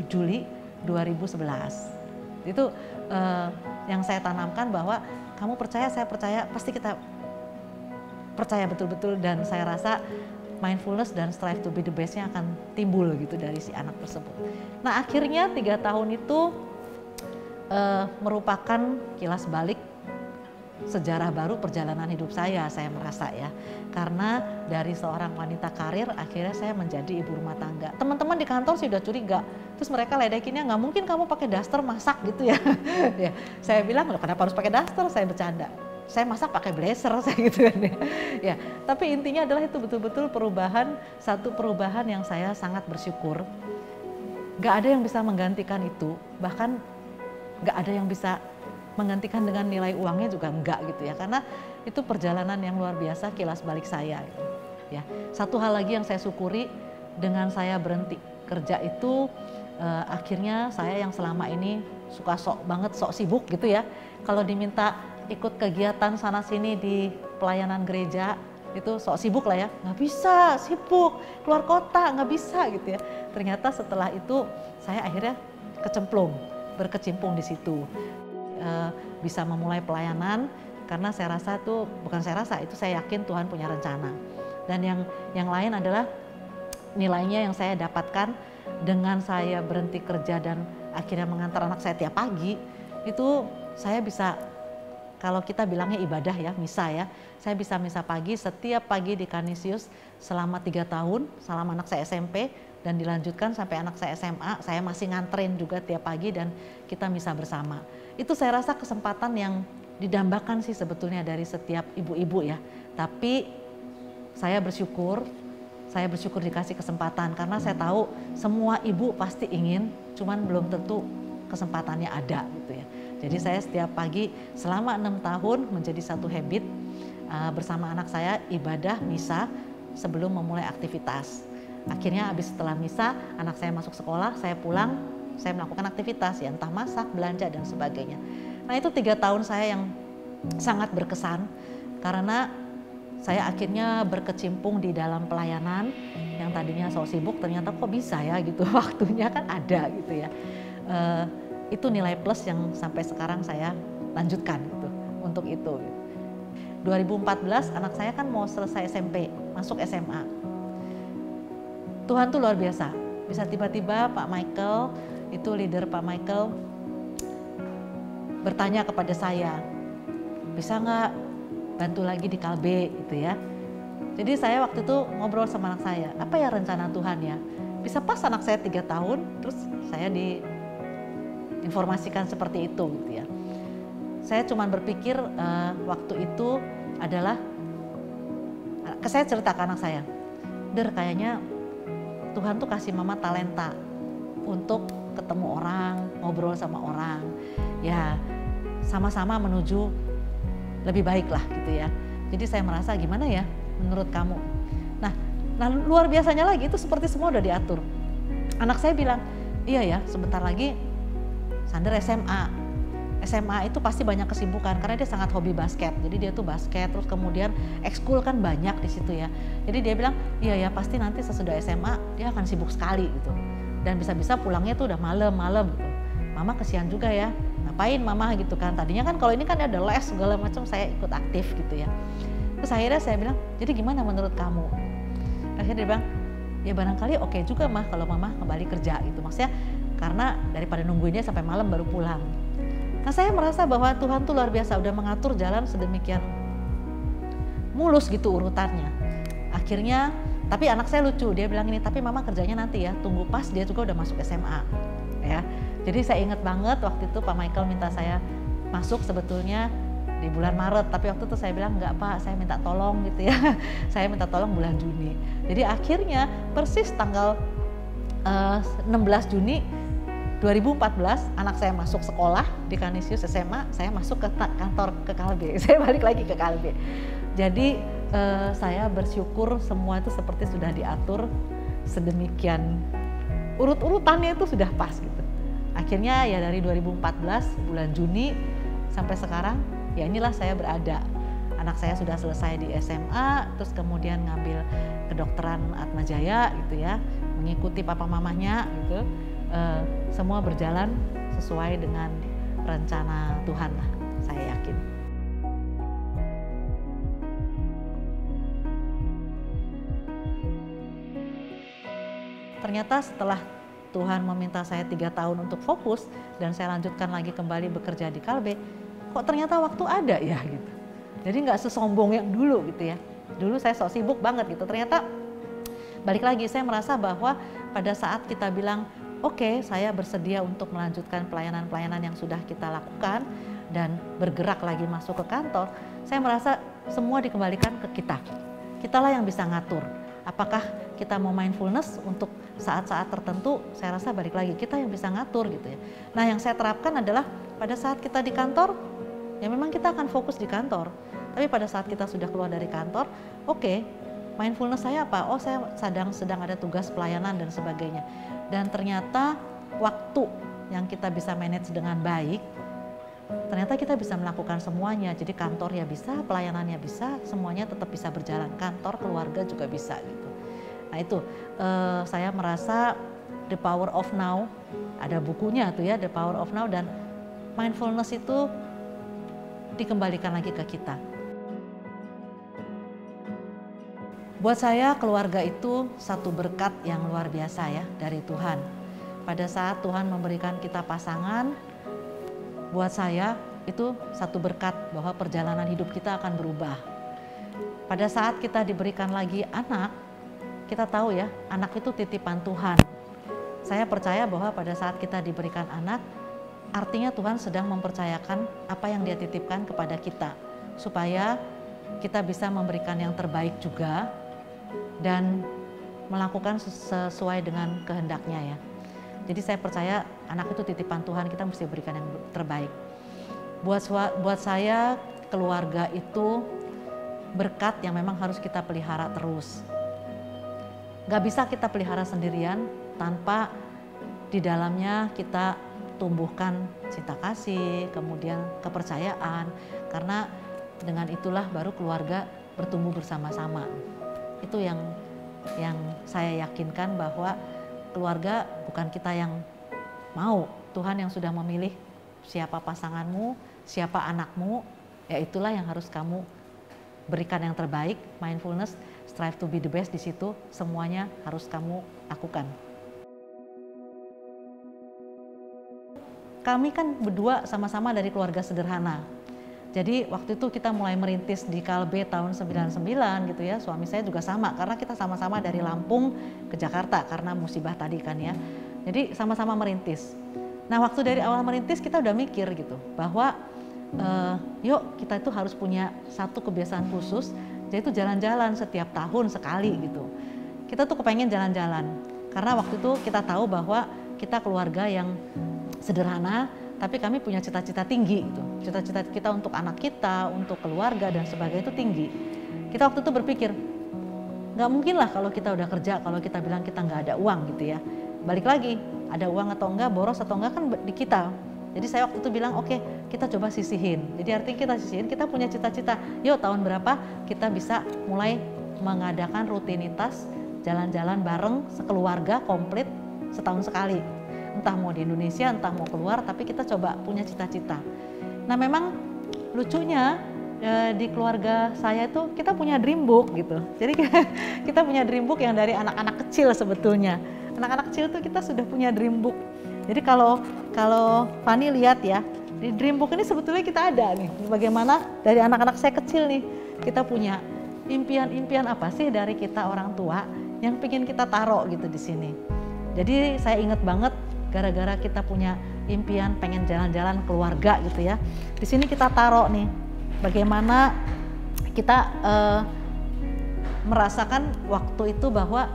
Juli 2011. Itu yang saya tanamkan bahwa kamu percaya, saya percaya, pasti kita percaya betul-betul, dan saya rasa mindfulness dan strive to be the best-nya akan timbul gitu dari si anak tersebut. Nah akhirnya 3 tahun itu merupakan kilas balik sejarah baru perjalanan hidup saya merasa ya. Karena dari seorang wanita karir akhirnya saya menjadi ibu rumah tangga. Teman-teman di kantor sih udah curiga. Terus mereka ledekinnya, nggak mungkin kamu pakai daster masak gitu ya. Ya saya bilang, loh kenapa harus pakai daster? Saya bercanda. Saya masak pakai blazer saya gitu kan ya. Ya, tapi intinya adalah itu betul-betul perubahan, satu perubahan yang saya sangat bersyukur. Gak ada yang bisa menggantikan itu, bahkan gak ada yang bisa menggantikan dengan nilai uangnya juga enggak gitu ya. Karena itu perjalanan yang luar biasa, kilas balik saya gitu. Ya, satu hal lagi yang saya syukuri dengan saya berhenti kerja itu akhirnya saya yang selama ini suka sok sibuk gitu ya. Kalau diminta ikut kegiatan sana sini di pelayanan gereja, itu sok sibuk lah ya, nggak bisa, sibuk, keluar kota nggak bisa gitu ya. Ternyata setelah itu saya akhirnya berkecimpung di situ, bisa memulai pelayanan karena saya rasa itu, bukan saya rasa, itu saya yakin Tuhan punya rencana. Dan yang lain adalah nilainya yang saya dapatkan dengan saya berhenti kerja dan akhirnya mengantar anak saya tiap pagi, itu saya bisa, kalau kita bilangnya ibadah ya, misa ya. Saya bisa misa pagi setiap pagi di Canisius selama 3 tahun, selama anak saya SMP, dan dilanjutkan sampai anak saya SMA, saya masih nganterin juga tiap pagi dan kita misa bersama. Itu saya rasa kesempatan yang didambakan sih sebetulnya dari setiap ibu-ibu ya. Tapi saya bersyukur dikasih kesempatan karena saya tahu semua ibu pasti ingin, cuman belum tentu kesempatannya ada gitu ya. Jadi saya setiap pagi selama 6 tahun menjadi satu habit bersama anak saya ibadah misa sebelum memulai aktivitas. Akhirnya habis setelah misa anak saya masuk sekolah, saya pulang, saya melakukan aktivitas ya, entah masak, belanja dan sebagainya. Nah itu 3 tahun saya yang sangat berkesan karena saya akhirnya berkecimpung di dalam pelayanan yang tadinya sok sibuk, ternyata kok bisa ya gitu, waktunya kan ada gitu ya. Itu nilai plus yang sampai sekarang saya lanjutkan gitu, untuk itu. 2014 anak saya kan mau selesai SMP, masuk SMA. Tuhan tuh luar biasa, bisa tiba-tiba Pak Michael, itu leader Pak Michael, bertanya kepada saya, bisa nggak bantu lagi di Kalbe gitu ya. Jadi saya waktu itu ngobrol sama anak saya, apa ya rencana Tuhan ya, bisa pas anak saya 3 tahun, terus saya diinformasikan seperti itu gitu ya. Saya cuma berpikir waktu itu adalah, saya cerita ke anak saya, Der kayaknya Tuhan tuh kasih mama talenta untuk ketemu orang, ngobrol sama orang, ya sama-sama menuju lebih baik lah gitu ya. Jadi saya merasa gimana ya menurut kamu? Nah luar biasanya lagi itu seperti semua udah diatur. Anak saya bilang, iya ya sebentar lagi Sander SMA. SMA itu pasti banyak kesibukan karena dia sangat hobi basket. Jadi dia tuh basket, terus kemudian ekskul kan banyak di situ ya. Jadi dia bilang, iya ya pasti nanti sesudah SMA dia akan sibuk sekali gitu. Dan bisa-bisa pulangnya tuh udah malam-malam gitu. Mama kesian juga ya, ngapain mama gitu kan. Tadinya kan kalau ini kan ada les segala macam, saya ikut aktif gitu ya. Terus akhirnya saya bilang, jadi gimana menurut kamu? Akhirnya dia bilang, ya barangkali oke juga mah kalau mama kembali kerja gitu. Maksudnya karena daripada nungguin dia sampai malam baru pulang. Nah saya merasa bahwa Tuhan tuh luar biasa udah mengatur jalan sedemikian mulus gitu urutannya. Akhirnya, tapi anak saya lucu, dia bilang ini, tapi mama kerjanya nanti ya, tunggu pas dia juga udah masuk SMA ya. Jadi saya ingat banget waktu itu Pak Michael minta saya masuk sebetulnya di bulan Maret, tapi waktu itu saya bilang enggak Pak, saya minta tolong gitu ya. Saya minta tolong bulan Juni. Jadi akhirnya persis tanggal 16 Juni 2014 anak saya masuk sekolah di Canisius SMA, saya masuk ke kantor ke Kalbe, saya balik lagi ke Kalbe. Jadi saya bersyukur semua itu seperti sudah diatur sedemikian, urut-urutannya itu sudah pas gitu. Akhirnya ya dari 2014 bulan Juni sampai sekarang ya inilah saya berada. Anak saya sudah selesai di SMA, terus kemudian ngambil kedokteran Atmajaya gitu ya, mengikuti papa mamanya gitu. Semua berjalan sesuai dengan rencana Tuhan lah, saya yakin. Ternyata setelah Tuhan meminta saya 3 tahun untuk fokus dan saya lanjutkan lagi kembali bekerja di Kalbe, kok ternyata waktu ada ya gitu. Jadi nggak sesombong yang dulu gitu ya. Dulu saya sok sibuk banget gitu. Ternyata balik lagi saya merasa bahwa pada saat kita bilang oke, saya bersedia untuk melanjutkan pelayanan-pelayanan yang sudah kita lakukan dan bergerak lagi masuk ke kantor, saya merasa semua dikembalikan ke kita. Kitalah yang bisa ngatur. Apakah kita mau mindfulness untuk saat-saat tertentu, saya rasa balik lagi kita yang bisa ngatur gitu ya. Nah yang saya terapkan adalah pada saat kita di kantor, ya memang kita akan fokus di kantor. Tapi pada saat kita sudah keluar dari kantor, oke, mindfulness saya apa? Oh saya sedang ada tugas pelayanan dan sebagainya. Dan ternyata waktu yang kita bisa manage dengan baik ternyata kita bisa melakukan semuanya. Jadi kantor ya bisa, pelayanannya bisa, semuanya tetap bisa berjalan. Kantor, keluarga juga bisa gitu. Nah itu saya merasa The Power of Now, ada bukunya tuh ya, The Power of Now, dan mindfulness itu dikembalikan lagi ke kita. Buat saya keluarga itu satu berkat yang luar biasa ya dari Tuhan. Pada saat Tuhan memberikan kita pasangan, buat saya itu satu berkat bahwa perjalanan hidup kita akan berubah. Pada saat kita diberikan lagi anak, kita tahu ya, anak itu titipan Tuhan. Saya percaya bahwa pada saat kita diberikan anak, artinya Tuhan sedang mempercayakan apa yang Dia titipkan kepada kita, supaya kita bisa memberikan yang terbaik juga dan melakukan sesuai dengan kehendak-Nya ya. Jadi saya percaya anak itu titipan Tuhan, kita mesti berikan yang terbaik. Buat saya keluarga itu berkat yang memang harus kita pelihara terus. Gak bisa kita pelihara sendirian tanpa di dalamnya kita tumbuhkan cinta kasih, kemudian kepercayaan, karena dengan itulah baru keluarga bertumbuh bersama-sama. Itu yang saya yakinkan, bahwa keluarga bukan kita yang mau, Tuhan yang sudah memilih siapa pasanganmu, siapa anakmu, ya itulah yang harus kamu berikan yang terbaik. Mindfulness, strive to be the best, di situ semuanya harus kamu lakukan. Kami kan berdua sama-sama dari keluarga sederhana. Jadi waktu itu kita mulai merintis di Kalbe tahun 99 gitu ya. Suami saya juga sama, karena kita sama-sama dari Lampung ke Jakarta karena musibah tadi kan ya. Jadi sama-sama merintis. Nah waktu dari awal merintis kita udah mikir gitu, bahwa yuk kita itu harus punya satu kebiasaan khusus, yaitu jalan-jalan setiap tahun sekali gitu. Kita tuh kepengen jalan-jalan, karena waktu itu kita tahu bahwa kita keluarga yang sederhana, tapi kami punya cita-cita tinggi gitu. Cita-cita kita untuk anak kita, untuk keluarga dan sebagainya itu tinggi. Kita waktu itu berpikir, nggak mungkin lah kalau kita udah kerja, kalau kita bilang kita nggak ada uang gitu ya. Balik lagi, ada uang atau enggak, boros atau enggak kan di kita. Jadi saya waktu itu bilang, oke, kita coba sisihin. Jadi artinya kita sisihin, kita punya cita-cita. Yuk tahun berapa kita bisa mulai mengadakan rutinitas jalan-jalan bareng sekeluarga komplit setahun sekali. Entah mau di Indonesia, entah mau keluar, tapi kita coba punya cita-cita. Nah memang lucunya di keluarga saya itu kita punya dream book gitu. Jadi kita punya dream book yang dari anak-anak kecil sebetulnya. Anak-anak kecil tuh kita sudah punya dream book. Jadi kalau Fani lihat ya, di dream book ini sebetulnya kita ada nih. Bagaimana dari anak-anak saya kecil nih, kita punya impian-impian apa sih dari kita orang tua yang pengen kita taruh gitu di sini. Jadi saya ingat banget, gara-gara kita punya impian pengen jalan-jalan keluarga gitu ya. Di sini kita taruh nih, bagaimana kita merasakan waktu itu bahwa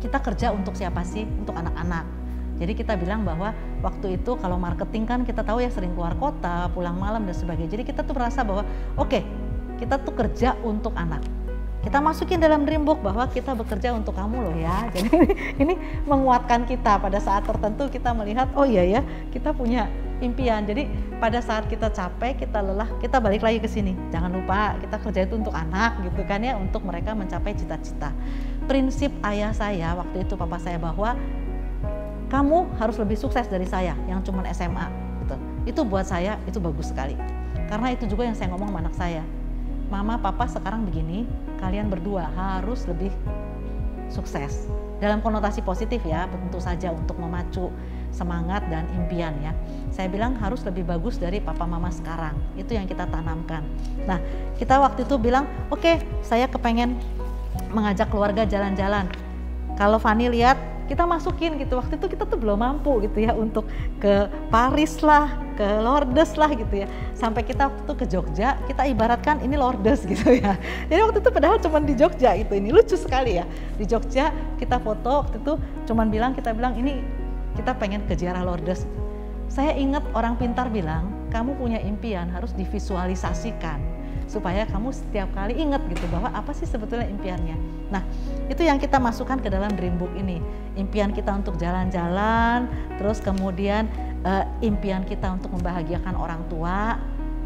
kita kerja untuk siapa sih? Untuk anak-anak. Jadi kita bilang bahwa waktu itu kalau marketing kan kita tahu ya sering keluar kota, pulang malam dan sebagainya. Jadi kita tuh merasa bahwa oke, kita tuh kerja untuk anak. Kita masukin dalam dream book bahwa kita bekerja untuk kamu loh ya. Jadi ini menguatkan kita pada saat tertentu, kita melihat oh iya ya, kita punya impian. Jadi pada saat kita capek, kita lelah, kita balik lagi ke sini. Jangan lupa kita kerja itu untuk anak gitu kan ya, untuk mereka mencapai cita-cita. Prinsip ayah saya waktu itu, papa saya, bahwa kamu harus lebih sukses dari saya yang cuma SMA gitu. Itu buat saya itu bagus sekali. Karena itu juga yang saya ngomong sama anak saya. Mama, papa sekarang begini, kalian berdua harus lebih sukses. Dalam konotasi positif ya, tentu saja untuk memacu semangat dan impian ya. Saya bilang harus lebih bagus dari papa mama sekarang. Itu yang kita tanamkan. Nah, kita waktu itu bilang, oke, saya kepengen mengajak keluarga jalan-jalan. Kalau Fani lihat, kita masukin gitu. Waktu itu kita tuh belum mampu gitu ya untuk ke Paris lah, ke Lourdes lah gitu ya. Sampai kita waktu itu ke Jogja, kita ibaratkan ini Lourdes gitu ya. Jadi waktu itu padahal cuma di Jogja gitu. Ini lucu sekali ya. Di Jogja kita foto, waktu itu kita bilang ini kita pengen ke ziarah Lourdes. Saya ingat orang pintar bilang, kamu punya impian harus divisualisasikan supaya kamu setiap kali ingat gitu bahwa apa sih sebetulnya impiannya. Nah, itu yang kita masukkan ke dalam dream book ini. Impian kita untuk jalan-jalan, terus kemudian impian kita untuk membahagiakan orang tua,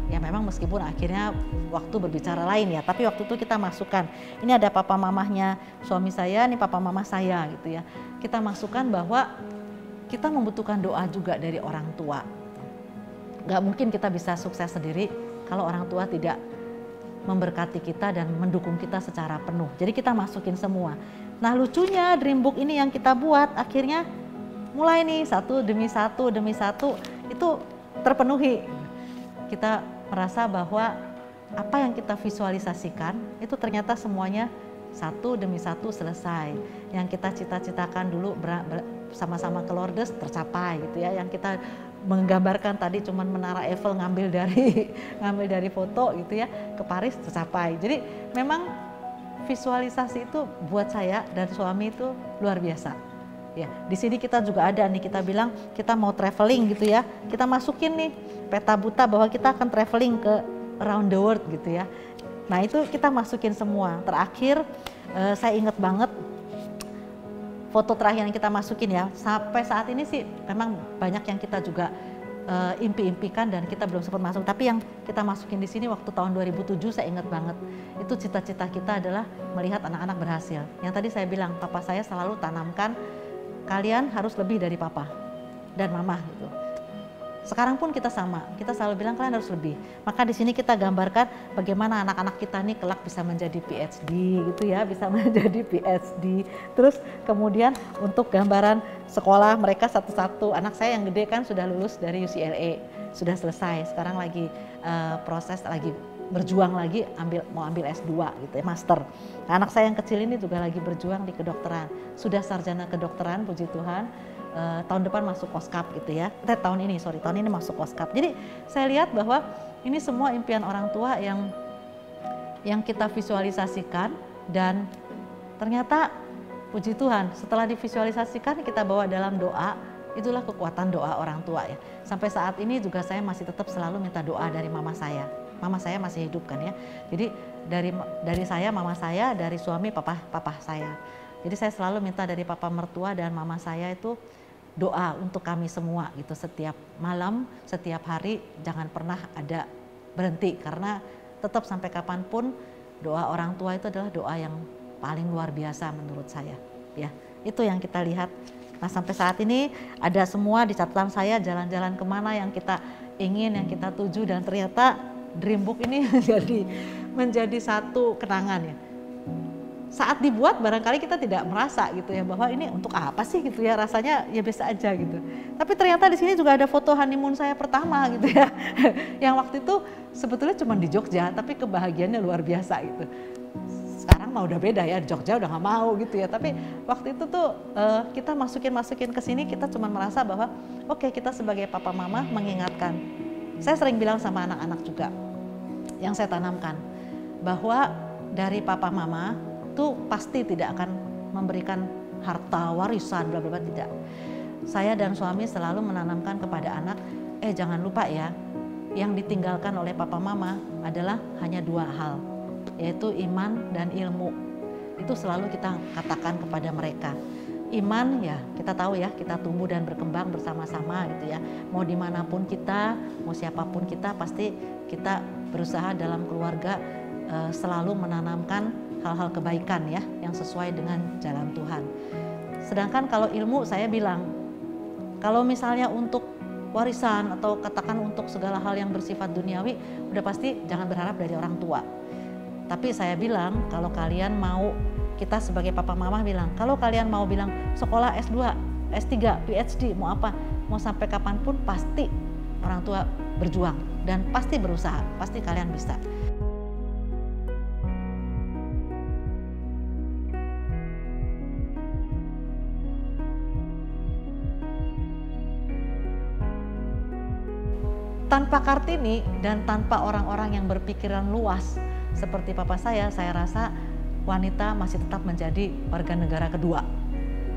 ya memang meskipun akhirnya waktu berbicara lain ya, tapi waktu itu kita masukkan, ini ada papa mamahnya suami saya, ini papa mamah saya gitu ya. Kita masukkan bahwa kita membutuhkan doa juga dari orang tua. Gak mungkin kita bisa sukses sendiri kalau orang tua tidak memberkati kita dan mendukung kita secara penuh. Jadi kita masukin semua. Nah lucunya dream book ini yang kita buat akhirnya mulai nih satu demi satu itu terpenuhi. Kita merasa bahwa apa yang kita visualisasikan itu ternyata semuanya satu demi satu selesai. Yang kita cita-citakan dulu sama-sama ke Lourdes tercapai gitu ya. Yang kita menggambarkan tadi cuman menara Eiffel ngambil dari foto gitu ya, ke Paris tercapai. Jadi memang visualisasi itu buat saya dan suami itu luar biasa. Ya, di sini kita juga ada nih, kita bilang kita mau traveling gitu ya. Kita masukin nih peta buta bahwa kita akan traveling ke around the world gitu ya. Nah, itu kita masukin semua. Terakhir saya ingat banget foto terakhir yang kita masukin ya. Sampai saat ini sih memang banyak yang kita juga impi-impikan dan kita belum sempat masuk. Tapi yang kita masukin di sini waktu tahun 2007 saya ingat banget. Itu cita-cita kita adalah melihat anak-anak berhasil. Yang tadi saya bilang, papa saya selalu tanamkan kalian harus lebih dari papa dan mama gitu. Sekarang pun kita sama, kita selalu bilang kalian harus lebih. Maka di sini kita gambarkan bagaimana anak-anak kita nih kelak bisa menjadi PhD gitu ya, bisa menjadi PhD. Terus kemudian untuk gambaran sekolah mereka satu-satu. Anak saya yang gede kan sudah lulus dari UCLA, sudah selesai. Sekarang lagi proses lagi berjuang lagi mau ambil S2 gitu ya, master. Nah, anak saya yang kecil ini juga lagi berjuang di kedokteran. Sudah sarjana kedokteran, puji Tuhan. Tahun depan masuk Koskap gitu ya. Tahun ini masuk Koskap. Jadi saya lihat bahwa ini semua impian orang tua yang kita visualisasikan dan ternyata puji Tuhan setelah divisualisasikan kita bawa dalam doa, itulah kekuatan doa orang tua ya. Sampai saat ini juga saya masih tetap selalu minta doa dari mama saya. Mama saya masih hidup kan ya. Jadi dari saya, mama saya, dari suami, papa saya. Jadi saya selalu minta dari papa mertua dan mama saya itu doa untuk kami semua gitu, setiap malam, setiap hari, jangan pernah ada berhenti karena tetap sampai kapanpun doa orang tua itu adalah doa yang paling luar biasa menurut saya ya. Itu yang kita lihat. Nah sampai saat ini ada semua di catatan saya jalan-jalan kemana yang kita ingin, yang kita tuju, dan ternyata dream book ini menjadi satu kenangan ya. Saat dibuat barangkali kita tidak merasa gitu ya bahwa ini untuk apa sih gitu ya, rasanya ya biasa aja gitu. Tapi ternyata di sini juga ada foto honeymoon saya pertama gitu ya. Yang waktu itu sebetulnya cuma di Jogja tapi kebahagiaannya luar biasa gitu. Sekarang mah udah beda ya, di Jogja udah nggak mau gitu ya. Tapi waktu itu tuh kita masukin ke sini, kita cuma merasa bahwa oke, kita sebagai papa mama mengingatkan. Saya sering bilang sama anak-anak juga yang saya tanamkan bahwa dari papa mama itu pasti tidak akan memberikan harta warisan bla bla bla, tidak. Saya dan suami selalu menanamkan kepada anak, jangan lupa ya, yang ditinggalkan oleh papa mama adalah hanya dua hal, yaitu iman dan ilmu. Itu selalu kita katakan kepada mereka. Iman ya kita tahu ya, kita tumbuh dan berkembang bersama-sama gitu ya. Mau dimanapun kita, mau siapapun kita, pasti kita berusaha dalam keluarga selalu menanamkan hal-hal kebaikan ya, yang sesuai dengan jalan Tuhan. Sedangkan kalau ilmu saya bilang, kalau misalnya untuk warisan atau katakan untuk segala hal yang bersifat duniawi, udah pasti jangan berharap dari orang tua. Tapi saya bilang kalau kalian mau, kita sebagai papa mama bilang, kalau kalian mau bilang sekolah S2, S3, PhD, mau apa, mau sampai kapanpun pasti orang tua berjuang dan pasti berusaha, pasti kalian bisa. Tanpa Kartini dan tanpa orang-orang yang berpikiran luas seperti papa saya rasa wanita masih tetap menjadi warga negara kedua.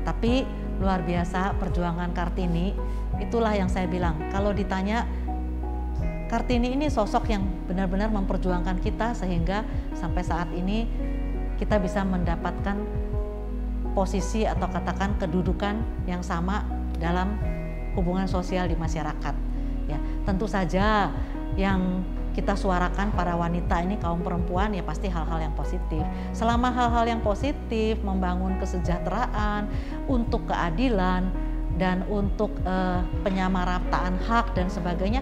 Tapi luar biasa perjuangan Kartini, itulah yang saya bilang. Kalau ditanya, Kartini ini sosok yang benar-benar memperjuangkan kita sehingga sampai saat ini kita bisa mendapatkan posisi atau katakan kedudukan yang sama dalam hubungan sosial di masyarakat. Ya, tentu saja yang kita suarakan para wanita ini, kaum perempuan, ya pasti hal-hal yang positif. Selama hal-hal yang positif, membangun kesejahteraan, untuk keadilan, dan untuk penyamarataan hak dan sebagainya,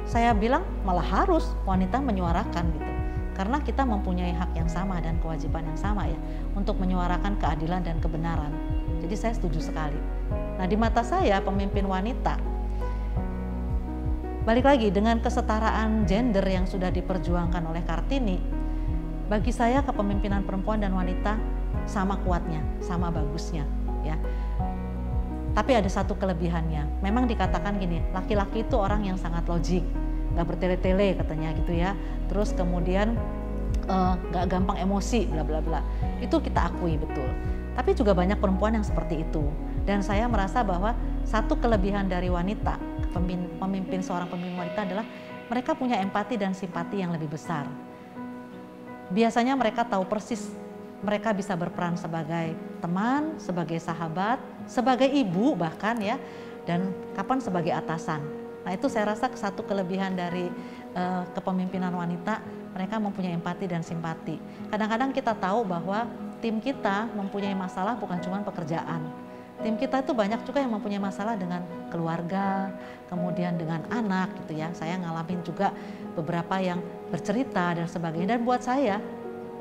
saya bilang malah harus wanita menyuarakan gitu. Karena kita mempunyai hak yang sama dan kewajiban yang sama ya, untuk menyuarakan keadilan dan kebenaran. Jadi saya setuju sekali. Nah, di mata saya pemimpin wanita, balik lagi dengan kesetaraan gender yang sudah diperjuangkan oleh Kartini, bagi saya kepemimpinan perempuan dan wanita sama kuatnya, sama bagusnya ya. Tapi ada satu kelebihannya, memang dikatakan gini, laki-laki itu orang yang sangat logik, nggak bertele-tele katanya gitu ya, terus kemudian nggak gampang emosi bla bla bla, itu kita akui betul. Tapi juga banyak perempuan yang seperti itu, dan saya merasa bahwa satu kelebihan dari wanita, seorang pemimpin wanita adalah mereka punya empati dan simpati yang lebih besar. Biasanya mereka tahu persis mereka bisa berperan sebagai teman, sebagai sahabat, sebagai ibu bahkan ya, dan kapan sebagai atasan. Nah, itu saya rasa satu kelebihan dari kepemimpinan wanita, mereka mempunyai empati dan simpati. Kadang-kadang kita tahu bahwa tim kita mempunyai masalah bukan cuma pekerjaan. Tim kita itu banyak juga yang mempunyai masalah dengan keluarga, kemudian dengan anak gitu ya. Saya ngalamin juga beberapa yang bercerita dan sebagainya. Dan buat saya,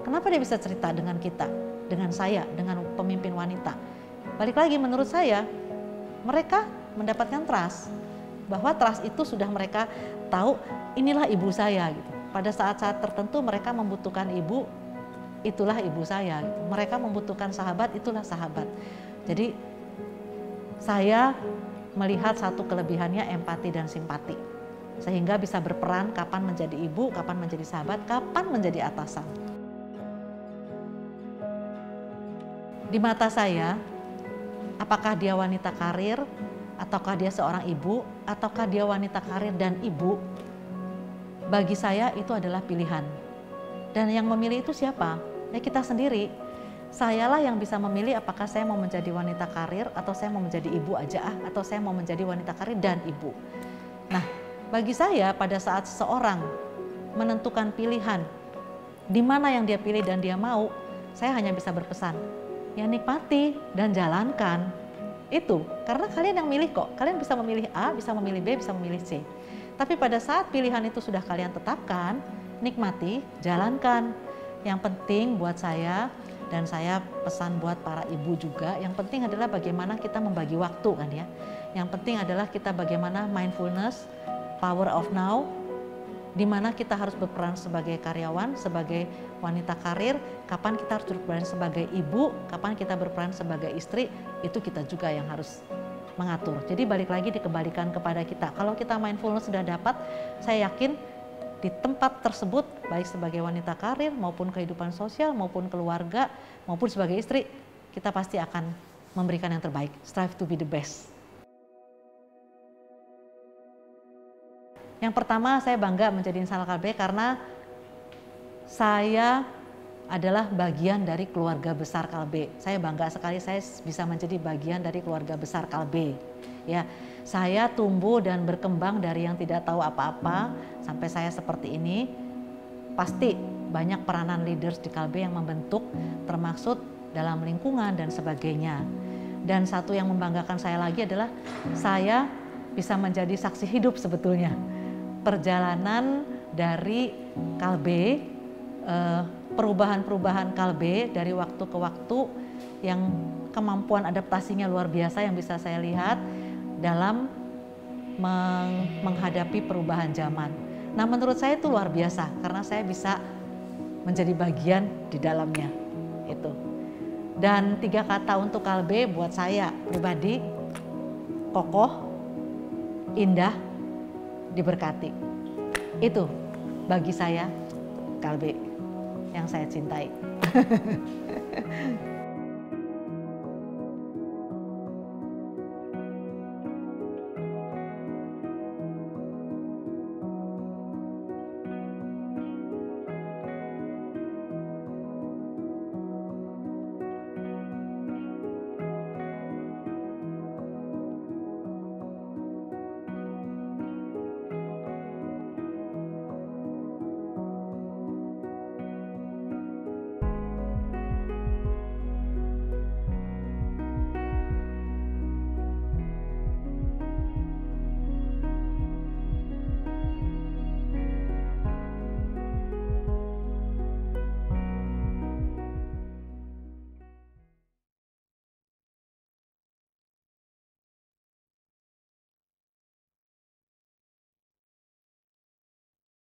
kenapa dia bisa cerita dengan kita, dengan saya, dengan pemimpin wanita? Balik lagi, menurut saya, mereka mendapatkan trust. Bahwa trust itu sudah mereka tahu, inilah ibu saya gitu. Pada saat-saat tertentu mereka membutuhkan ibu, itulah ibu saya gitu. Mereka membutuhkan sahabat, itulah sahabat. Jadi saya melihat satu kelebihannya empati dan simpati. Sehingga bisa berperan kapan menjadi ibu, kapan menjadi sahabat, kapan menjadi atasan. Di mata saya, apakah dia wanita karir, ataukah dia seorang ibu, ataukah dia wanita karir dan ibu, bagi saya itu adalah pilihan. Dan yang memilih itu siapa? Ya kita sendiri. Sayalah yang bisa memilih apakah saya mau menjadi wanita karir, atau saya mau menjadi ibu aja, atau saya mau menjadi wanita karir dan ibu. Nah, bagi saya pada saat seseorang menentukan pilihan, di mana yang dia pilih dan dia mau, saya hanya bisa berpesan, ya nikmati dan jalankan. Itu, karena kalian yang milih kok, kalian bisa memilih A, bisa memilih B, bisa memilih C. Tapi pada saat pilihan itu sudah kalian tetapkan, nikmati, jalankan. Yang penting buat saya, dan saya pesan buat para ibu juga, yang penting adalah bagaimana kita membagi waktu kan ya. Yang penting adalah kita bagaimana mindfulness, power of now, di mana kita harus berperan sebagai karyawan, sebagai wanita karir, kapan kita harus berperan sebagai ibu, kapan kita berperan sebagai istri, itu kita juga yang harus mengatur. Jadi balik lagi dikembalikan kepada kita. Kalau kita mindfulness sudah dapat, saya yakin di tempat tersebut, baik sebagai wanita karir maupun kehidupan sosial maupun keluarga maupun sebagai istri, kita pasti akan memberikan yang terbaik. Strive to be the best. Yang pertama, saya bangga menjadi insan Kalbe karena saya adalah bagian dari keluarga besar Kalbe. Saya bangga sekali saya bisa menjadi bagian dari keluarga besar Kalbe. Ya, saya tumbuh dan berkembang dari yang tidak tahu apa-apa sampai saya seperti ini. Pasti banyak peranan leaders di Kalbe yang membentuk, termasuk dalam lingkungan dan sebagainya. Dan satu yang membanggakan saya lagi adalah saya bisa menjadi saksi hidup sebetulnya. Perjalanan dari Kalbe, perubahan-perubahan Kalbe dari waktu ke waktu, yang kemampuan adaptasinya luar biasa yang bisa saya lihat dalam menghadapi perubahan zaman. Nah, menurut saya itu luar biasa karena saya bisa menjadi bagian di dalamnya itu. Dan 3 kata untuk Kalbe buat saya pribadi: kokoh, indah, diberkati. Itu bagi saya Kalbe yang saya cintai.